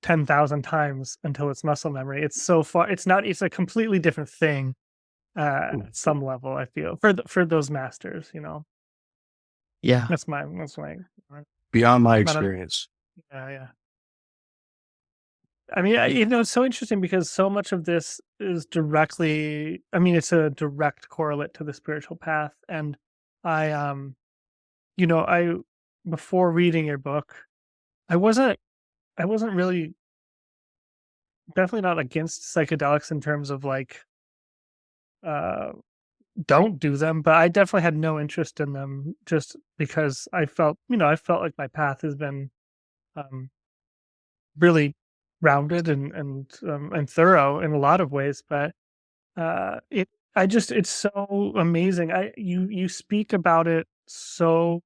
10,000 times until it's muscle memory. It's so far, it's a completely different thing at some level, I feel, for those masters, Yeah. that's my, Beyond my I don't- experience. yeah. I mean, it's so interesting because so much of this is directly, I mean, it's a direct correlate to the spiritual path. And I, I, before reading your book, I wasn't really, definitely not against psychedelics in terms of like, uh, don't do them, but I definitely had no interest in them just because I felt like my path has been, um, really rounded and thorough in a lot of ways. But it's so amazing. You speak about it so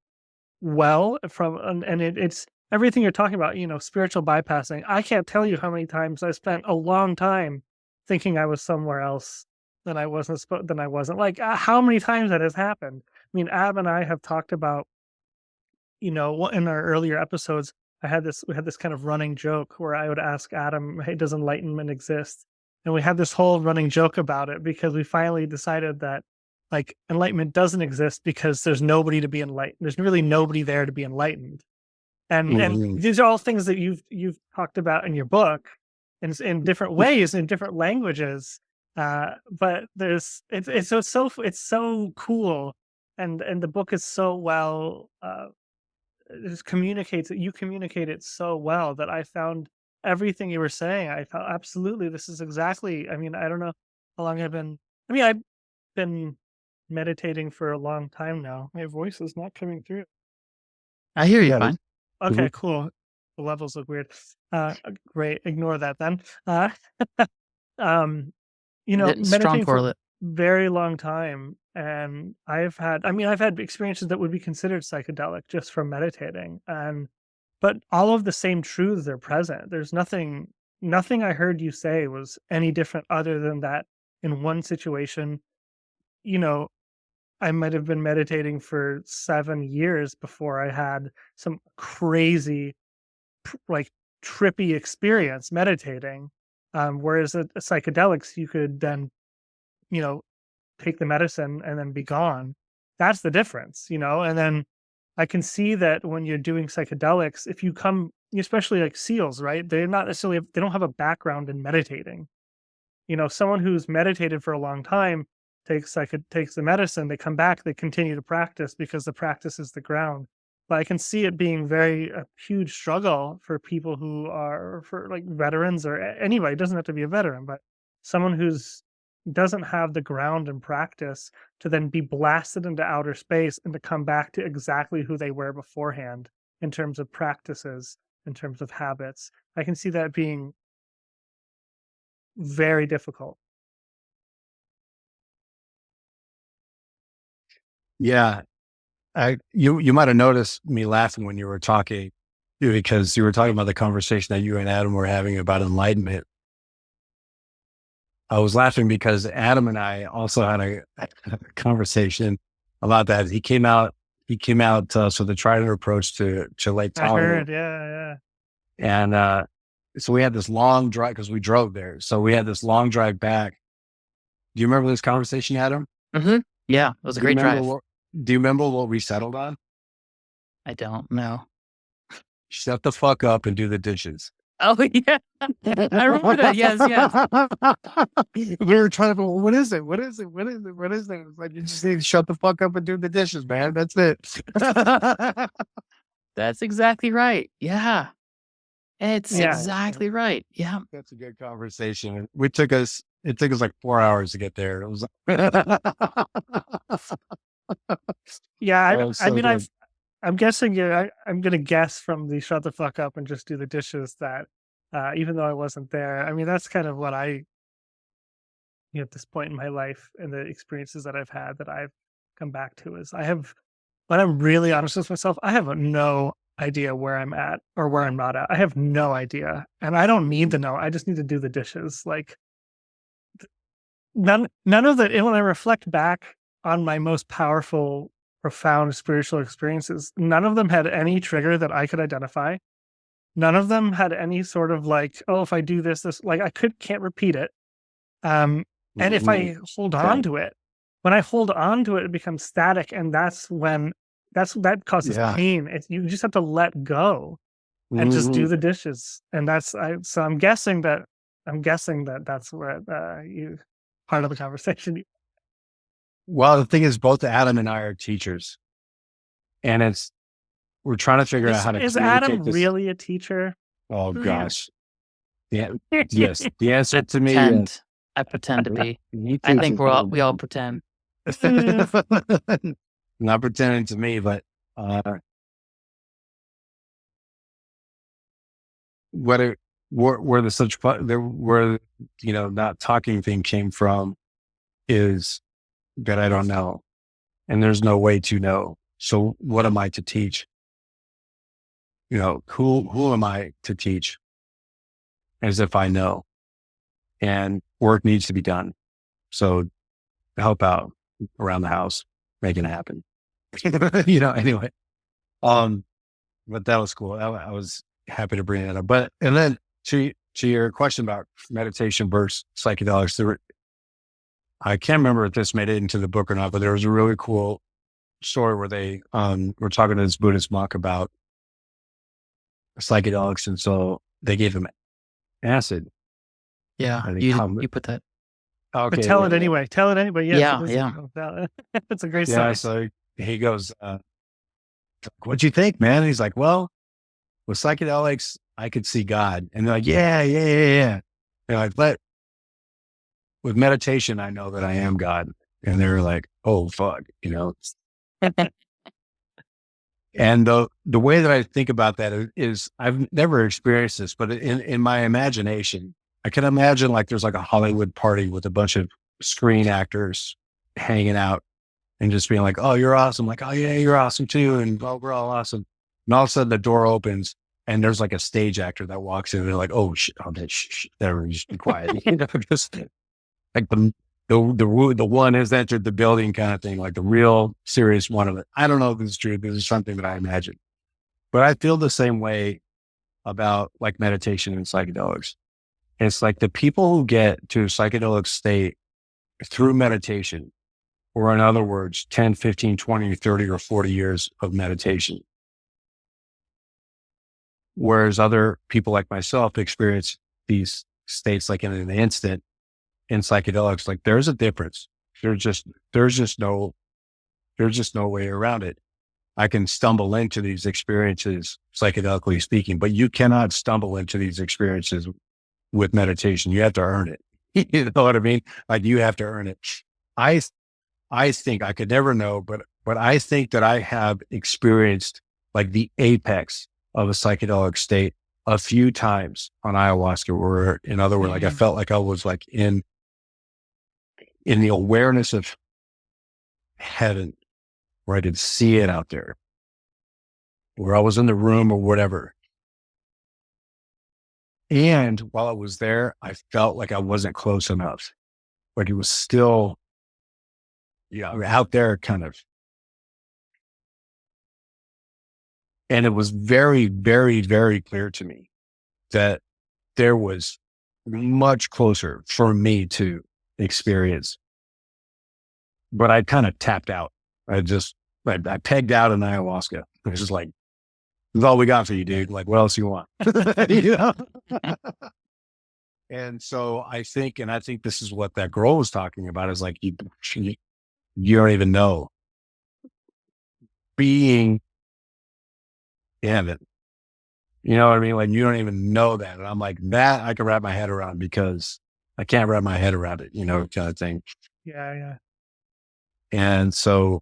well it's everything you're talking about, spiritual bypassing. I can't tell you how many times I spent a long time thinking I was somewhere else than I wasn't. Like how many times that has happened. I mean, Ab and I have talked about, in our earlier episodes, we had this kind of running joke where I would ask Adam, "Hey, does enlightenment exist?" And we had this whole running joke about it because we finally decided that like enlightenment doesn't exist because there's nobody to be enlightened. There's really nobody there to be enlightened. And these are all things that you've talked about in your book in different ways, in different languages. But it's so cool, and the book is so well it just communicates it. You communicate it so well that I found everything you were saying. I thought absolutely, this is exactly. I mean, I don't know how long I've been. I mean, I've been meditating for a long time now. My voice is not coming through. I hear you Yeah, fine. Okay, cool. The levels look weird. Great. Ignore that then. Um, Strong meditating for a correlate. very long time, and I've had experiences that would be considered psychedelic just from meditating, but all of the same truths are present. There's nothing I heard you say was any different other than that in one situation, you know, I might have been meditating for 7 years before I had some crazy like trippy experience meditating. Whereas at psychedelics, you could then, you know, take the medicine and then be gone. That's the difference, and then I can see that when you're doing psychedelics, if you come, especially like SEALs, right? They're not necessarily, they don't have a background in meditating. Someone who's meditated for a long time takes the medicine, they come back, they continue to practice because the practice is the ground. But I can see it being a huge struggle for people who are for like veterans or anybody. It doesn't have to be a veteran, but someone who's doesn't have the ground and practice to then be blasted into outer space and to come back to exactly who they were beforehand in terms of practices, in terms of habits. I can see that being very difficult. Yeah. You might have noticed me laughing when you were talking because you were talking about the conversation that you and Adam were having about enlightenment. I was laughing because Adam and I also had a conversation about that. He came out, so the Trident Approach to Lake I Tahoe. heard, yeah. And so we had this long drive because we drove there. So we had this long drive back. Do you remember this conversation, Adam? Mm-hmm. Yeah, it was a great drive. Do you remember what we settled on? I don't know. Shut the fuck up and do the dishes. Oh yeah, I remember that. Yes. We were trying to, what is it? What is it? It's like, you just need to shut the fuck up and do the dishes, man. That's it. That's exactly right. Yeah. It's exactly right. Yeah. That's a good conversation. It took us like 4 hours to get there. It was Yeah, I mean, good. I'm guessing I'm gonna guess from the shut the fuck up and just do the dishes that even though I wasn't there, I mean that's kind of what at this point in my life and the experiences that I've had that I've come back to is when I'm really honest with myself, I have no idea where I'm at or where I'm not at. I have no idea. And I don't need to know. I just need to do the dishes. Like none of it. And when I reflect back on my most powerful, profound spiritual experiences, none of them had any trigger that I could identify. None of them had any sort of like, oh, if I do this, like I can't repeat it. And if I hold on to it, when I hold on to it, it becomes static. And that's when that causes pain. You just have to let go and just do the dishes. And so I'm guessing that that's where you part of the conversation. Well, the thing is, both Adam and I are teachers, and we're trying to figure out how to Is communicate Adam this. really a teacher? Oh gosh, yeah, yes. The answer to me, Pretend. I pretend to be. I think we all pretend. Not pretending to me, but where not talking thing came from is that I don't know, and there's no way to know. So what am I to teach? Who am I to teach? As if I know, and work needs to be done. So help out around the house, make it happen. Anyway. But that was cool. I was happy to bring that up. And then to your question about meditation versus psychedelics, I can't remember if this made it into the book or not, but there was a really cool story where they were talking to this Buddhist monk about psychedelics, and so they gave him acid. Yeah, you put that. Okay, but tell it anyway. Tell it anyway. Yes, yeah. It's a great story. So he goes, "What'd you think, man?" And he's like, "Well, with psychedelics, I could see God." And they're like, "Yeah." They're like, "But with meditation, I know that I am God." And they're like, "Oh, fuck," And the way that I think about that is I've never experienced this, but in my imagination, I can imagine like there's like a Hollywood party with a bunch of screen actors hanging out and just being like, "Oh, you're awesome." Like, "Oh yeah, you're awesome too." And "Oh, we're all awesome." And all of a sudden the door opens and there's like a stage actor that walks in and they're like, "Oh shit, there, just be quiet." Just like the one has entered the building kind of thing, like the real serious one of it. I don't know if this is true. This is something that I imagine, but I feel the same way about like meditation and psychedelics. It's like the people who get to a psychedelic state through meditation, or in other words, 10, 15, 20, 30, or 40 years of meditation. Whereas other people like myself experience these states like in an instant in psychedelics. Like there's a difference. There's just no way around it. I can stumble into these experiences psychedelically speaking, but you cannot stumble into these experiences with meditation. You have to earn it. You know what I mean? Like you have to earn it. I think I could never know, but I think that I have experienced like the apex of a psychedelic state a few times on ayahuasca, where in other words, like I felt like I was like in the awareness of heaven, where I could see it out there, where I was in the room or whatever. And while I was there, I felt like I wasn't close enough. Like it was still, out there kind of. And it was very, very, very clear to me that there was much closer for me to experience. But I kind of tapped out. I pegged out in ayahuasca. It was just like, "This is all we got for you, dude. Like, what else you want?" And so I think this is what that girl was talking about, is like, you don't even know being in it. You know what I mean? Like you don't even know that. And I'm like, that I can wrap my head around, because I can't wrap my head around it, kind of thing. Yeah. And so,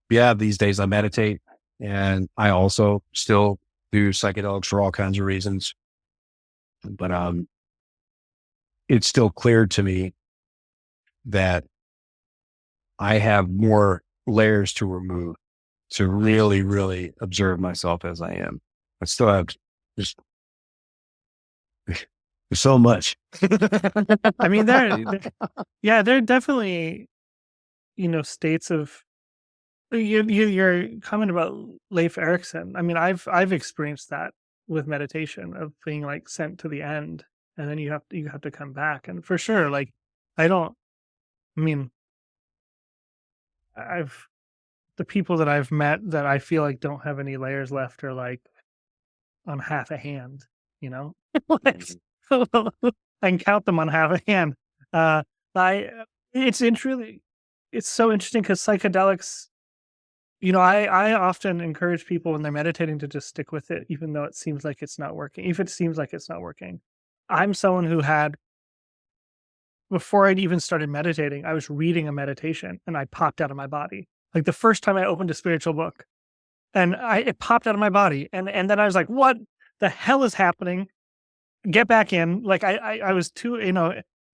these days I meditate, and I also still do psychedelics for all kinds of reasons. But it's still clear to me that I have more layers to remove to really, really observe myself as I am. I still have just there's so much. I mean, there are definitely, states of your comment about Leif Erikson. I mean, I've experienced that with meditation of being like sent to the end, and then you have to come back. And for sure, like I don't. I mean, I've the people that I've met that I feel like don't have any layers left are like on half a hand. You know, like, I can count them on half a hand. Uh, I it's really it's so interesting because psychedelics. I often encourage people when they're meditating to just stick with it, even though it seems like it's not working. If it seems like it's not working, I'm someone who had, before I'd even started meditating, I was reading a meditation and I popped out of my body. Like the first time I opened a spiritual book and it popped out of my body. And then I was like, what the hell is happening? Get back in. Like I was too,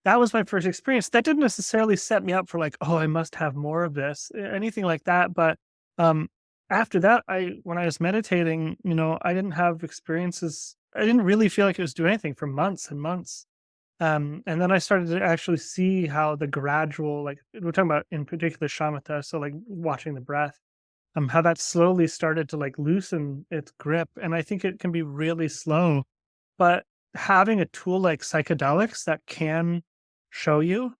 that was my first experience. That didn't necessarily set me up for like, oh, I must have more of this, anything like that. But um after that, when I was meditating, I didn't have experiences. I didn't really feel like it was doing anything for months and months. And then I started to actually see how the gradual, like we're talking about in particular shamatha, so like watching the breath, how that slowly started to like loosen its grip. And I think it can be really slow, but having a tool like psychedelics that can show you,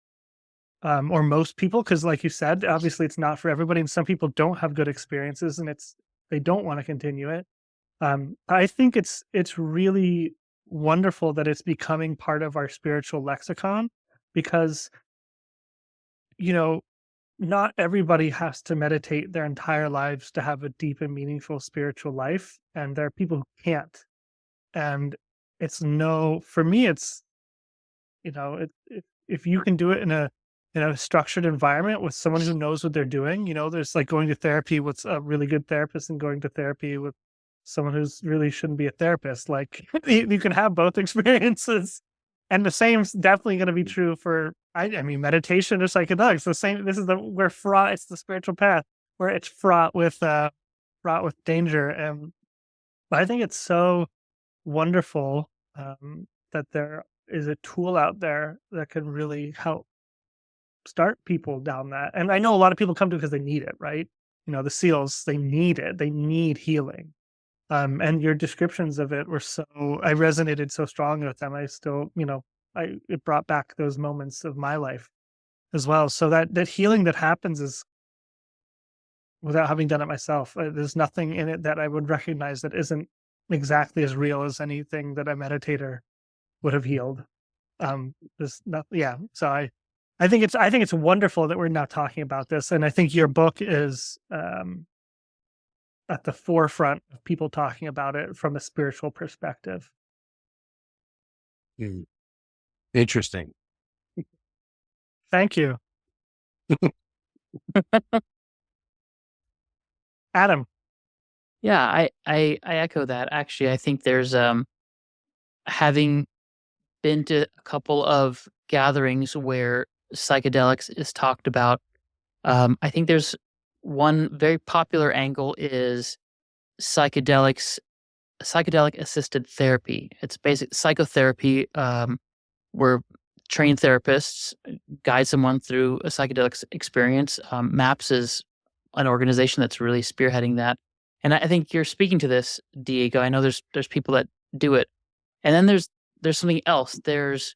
or most people, because like you said, obviously it's not for everybody, and some people don't have good experiences, and they don't want to continue it. I think it's really wonderful that it's becoming part of our spiritual lexicon, because you know not everybody has to meditate their entire lives to have a deep and meaningful spiritual life, and there are people who can't. And it's no for me it's if you can do it in a structured environment with someone who knows what they're doing, there's like going to therapy with a really good therapist and going to therapy with someone who's really shouldn't be a therapist. Like you can have both experiences, and the same's definitely going to be true for I mean meditation or psychedelics. The same. This is we're fraught. It's the spiritual path where it's fraught with danger. And but I think it's so wonderful that there is a tool out there that can really help start people down that. And I know a lot of people come to it because they need it, right? The SEALs, they need it. They need healing. And your descriptions of it were I resonated so strongly with them. I still, it brought back those moments of my life as well. So that healing that happens is without having done it myself. There's nothing in it that I would recognize that isn't exactly as real as anything that a meditator would have healed. There's not, yeah. So I think it's wonderful that we're now talking about this, and I think your book is at the forefront of people talking about it from a spiritual perspective. Interesting. Thank you. Adam. Yeah, I echo that. Actually, I think there's having been to a couple of gatherings where psychedelics is talked about. I think there's one very popular angle is psychedelic assisted therapy. It's basic psychotherapy, where trained therapists guide someone through a psychedelic experience. MAPS is an organization that's really spearheading that. And I think you're speaking to this, Diego. I know there's people that do it. And then there's something else. There's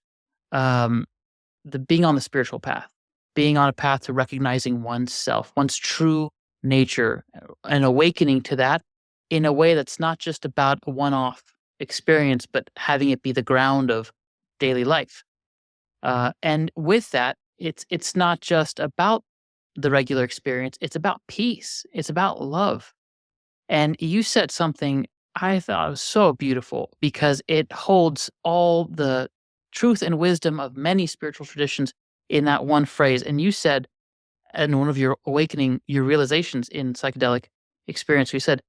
the being on the spiritual path, being on a path to recognizing oneself, one's true nature, and awakening to that in a way that's not just about a one-off experience, but having it be the ground of daily life. And with that, it's not just about the regular experience. It's about peace. It's about love. And you said something I thought was so beautiful because it holds all the truth and wisdom of many spiritual traditions in that one phrase. And you said, in one of your realizations in psychedelic experience, you said,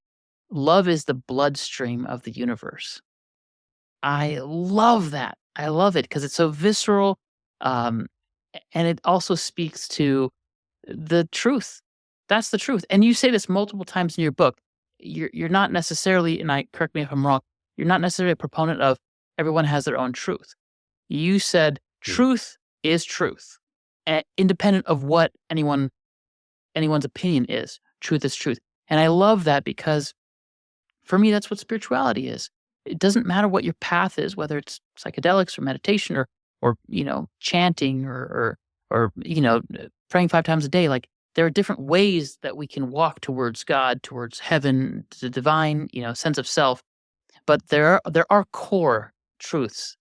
love is the bloodstream of the universe. I love that. I love it because it's so visceral. And it also speaks to the truth That's the truth. And you say this multiple times in your book. You're not necessarily, and correct me if I'm wrong, you're not necessarily a proponent of everyone has their own truth. You said truth is truth, independent of what anyone's opinion is. Truth is truth. And I love that because for me, that's what spirituality is. It doesn't matter what your path is, whether it's psychedelics or meditation or chanting or praying 5 times a day. Like, there are different ways that we can walk towards God, towards heaven, the divine, sense of self. But there are core truths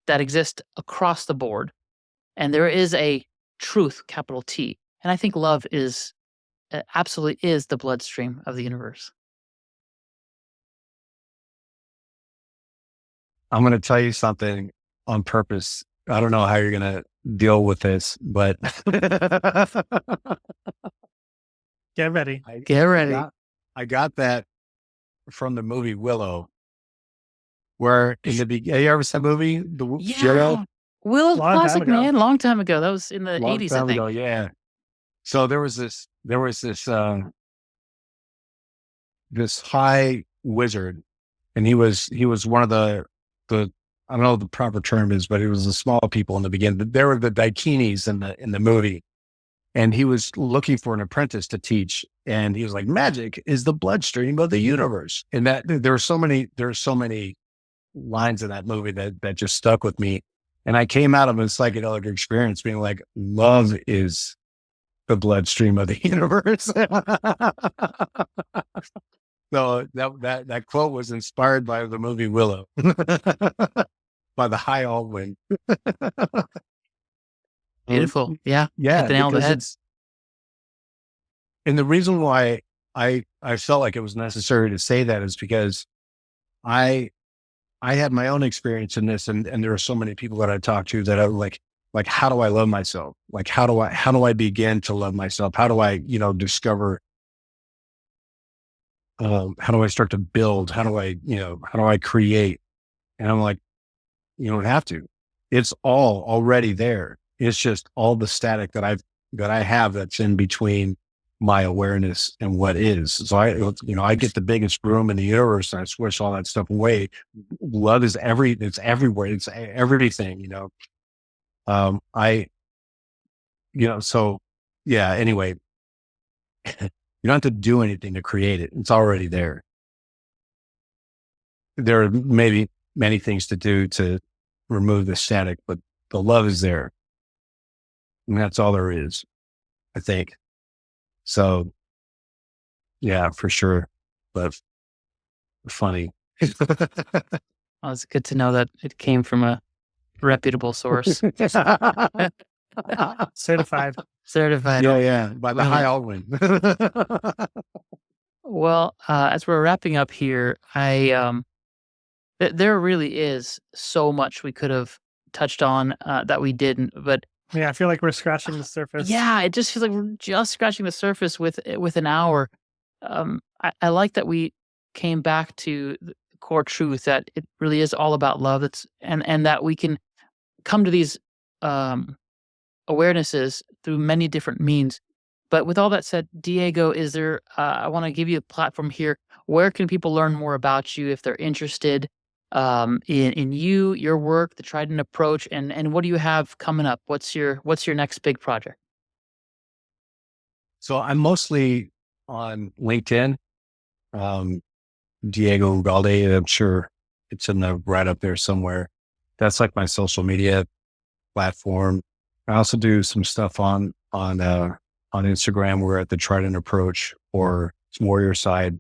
that exist across the board, and there is a truth, capital T. And I think love is absolutely is the bloodstream of the universe. I'm going to tell you something on purpose. I don't know how you're going to deal with this, but Get ready. Get ready. I got that from the movie Willow, where in the beginning, have you ever seen that movie? Yeah. Willow's Long time classic, ago. man. Long time ago. That was in the Long 80s, time I think. ago, yeah. So there was this this high wizard, and he was one of the I don't know what the proper term is, but it was the small people in the beginning. There were the dakinis in the movie, and he was looking for an apprentice to teach. And he was like, magic is the bloodstream of the universe. And that there are so many lines in that movie that just stuck with me. And I came out of a psychedelic experience being like, love is the bloodstream of the universe. So that quote was inspired by the movie Willow, by the high Aldwin. Beautiful. Yeah. Yeah. Hit the nail on the head. And the reason why I felt like it was necessary to say that is because I had my own experience in this, and there are so many people that I talk to that are like, how do I love myself? Like, how do I begin to love myself? How do I, discover, how do I start to build? How do I create? And I'm like, you don't have to. It's all already there. It's just all the static that I have that's in between my awareness and what is. So I get the biggest room in the universe and I swish all that stuff away. Love is it's everywhere. It's everything, so yeah, anyway, you don't have to do anything to create it. It's already there. There are maybe many things to do to remove the static, but the love is there. And that's all there is, I think. So yeah, for sure. But funny. Well, it's good to know that it came from a reputable source. Certified. Certified. Yeah. By the high Aldwin. Well, as we're wrapping up here, there really is so much we could have touched on that we didn't, but Yeah, I feel like we're scratching the surface. yeah, it just feels like we're just scratching the surface with an hour. I like that we came back to the core truth that it really is all about love. And that we can come to these awarenesses through many different means. But with all that said, Diego, is there? I want to give you a platform here. Where can people learn more about you if they're interested in you, your work, the Trident Approach, and what do you have coming up? What's your next big project? So I'm mostly on LinkedIn, Diego Ugalde. I'm sure it's in the right up there somewhere. That's like my social media platform. I also do some stuff on Instagram. We're at the Trident Approach or Warriorside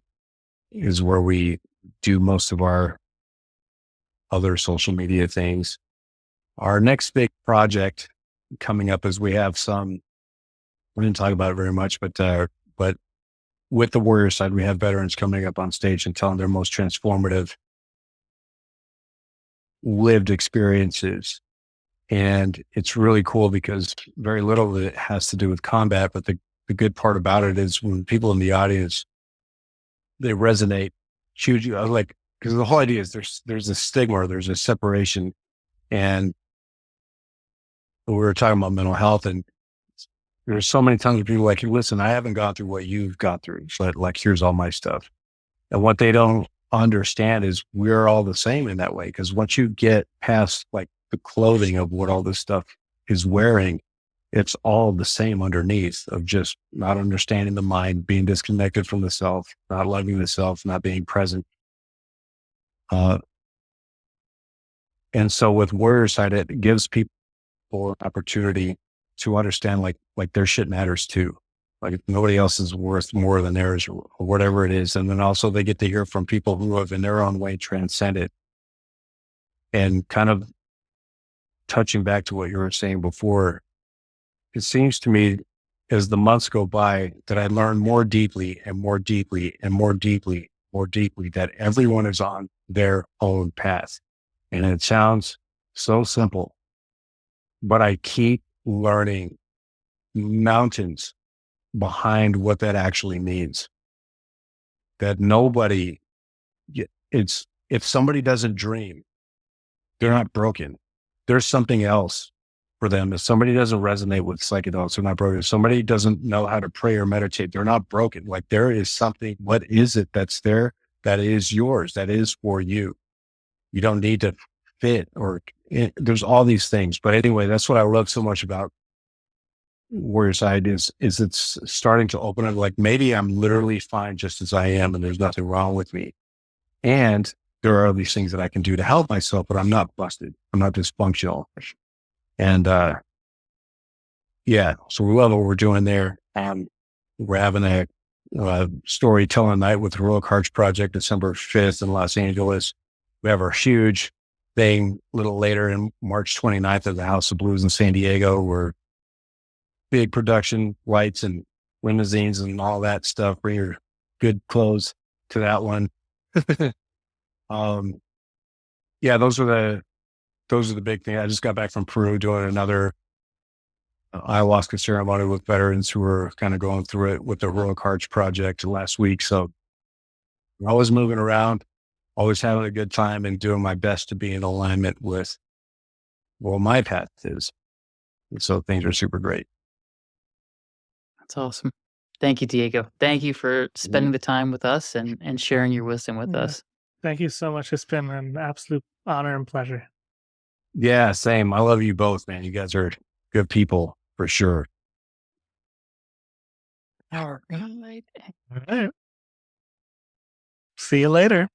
is where we do most of our other social media things. Our next big project coming up is we have we didn't talk about it very much, but with the Warriorside, we have veterans coming up on stage and telling their most transformative lived experiences. And it's really cool because very little of it has to do with combat, but the good part about it is when people in the audience, they resonate hugely. Because the whole idea is there's a stigma, there's a separation. And we were talking about mental health, and there's so many times people like, listen, I haven't gone through what you've gone through, but like, here's all my stuff. And what they don't understand is we're all the same in that way. Because once you get past like the clothing of what all this stuff is wearing, it's all the same underneath of just not understanding the mind, being disconnected from the self, not loving the self, not being present. Uh, and so with Warriorside, it gives people an opportunity to understand like their shit matters too. Like nobody else is worth more than theirs or whatever it is. And then also they get to hear from people who have in their own way transcended, and kind of touching back to what you were saying before. It seems to me as the months go by that I learn more deeply and more deeply and more deeply, more deeply that everyone is on their own path. And it sounds so simple, but I keep learning mountains behind what that actually means. That nobody, it's, if somebody doesn't dream, they're not broken. There's something else for them. If somebody doesn't resonate with psychedelics, they're not broken. If somebody doesn't know how to pray or meditate, they're not broken. Like there is something, what is it that's there that is yours, that is for you? You don't need to fit there's all these things. But anyway, that's what I love so much about Warriorside is it's starting to open up. Like maybe I'm literally fine just as I am and there's nothing wrong with me. And there are these things that I can do to help myself, but I'm not busted. I'm not dysfunctional. And, yeah, so we love what we're doing there. We're having a storytelling night with the Heroic Hearts Project, December 5th in Los Angeles. We have our huge thing a little later in March 29th at the House of Blues in San Diego. We're big production, lights and limousines and all that stuff. Bring your good clothes to that one. Yeah, those are the big things. I just got back from Peru doing another ayahuasca ceremony with veterans who were kind of going through it with the Heroic Hearts Project last week. So I'm always moving around, always having a good time and doing my best to be in alignment with what my path is. And so things are super great. That's awesome. Thank you, Diego. Thank you for spending the time with us and sharing your wisdom with us. Thank you so much. It's been an absolute honor and pleasure. Yeah, same. I love you both, man. You guys are good people for sure. All right. All right. See you later.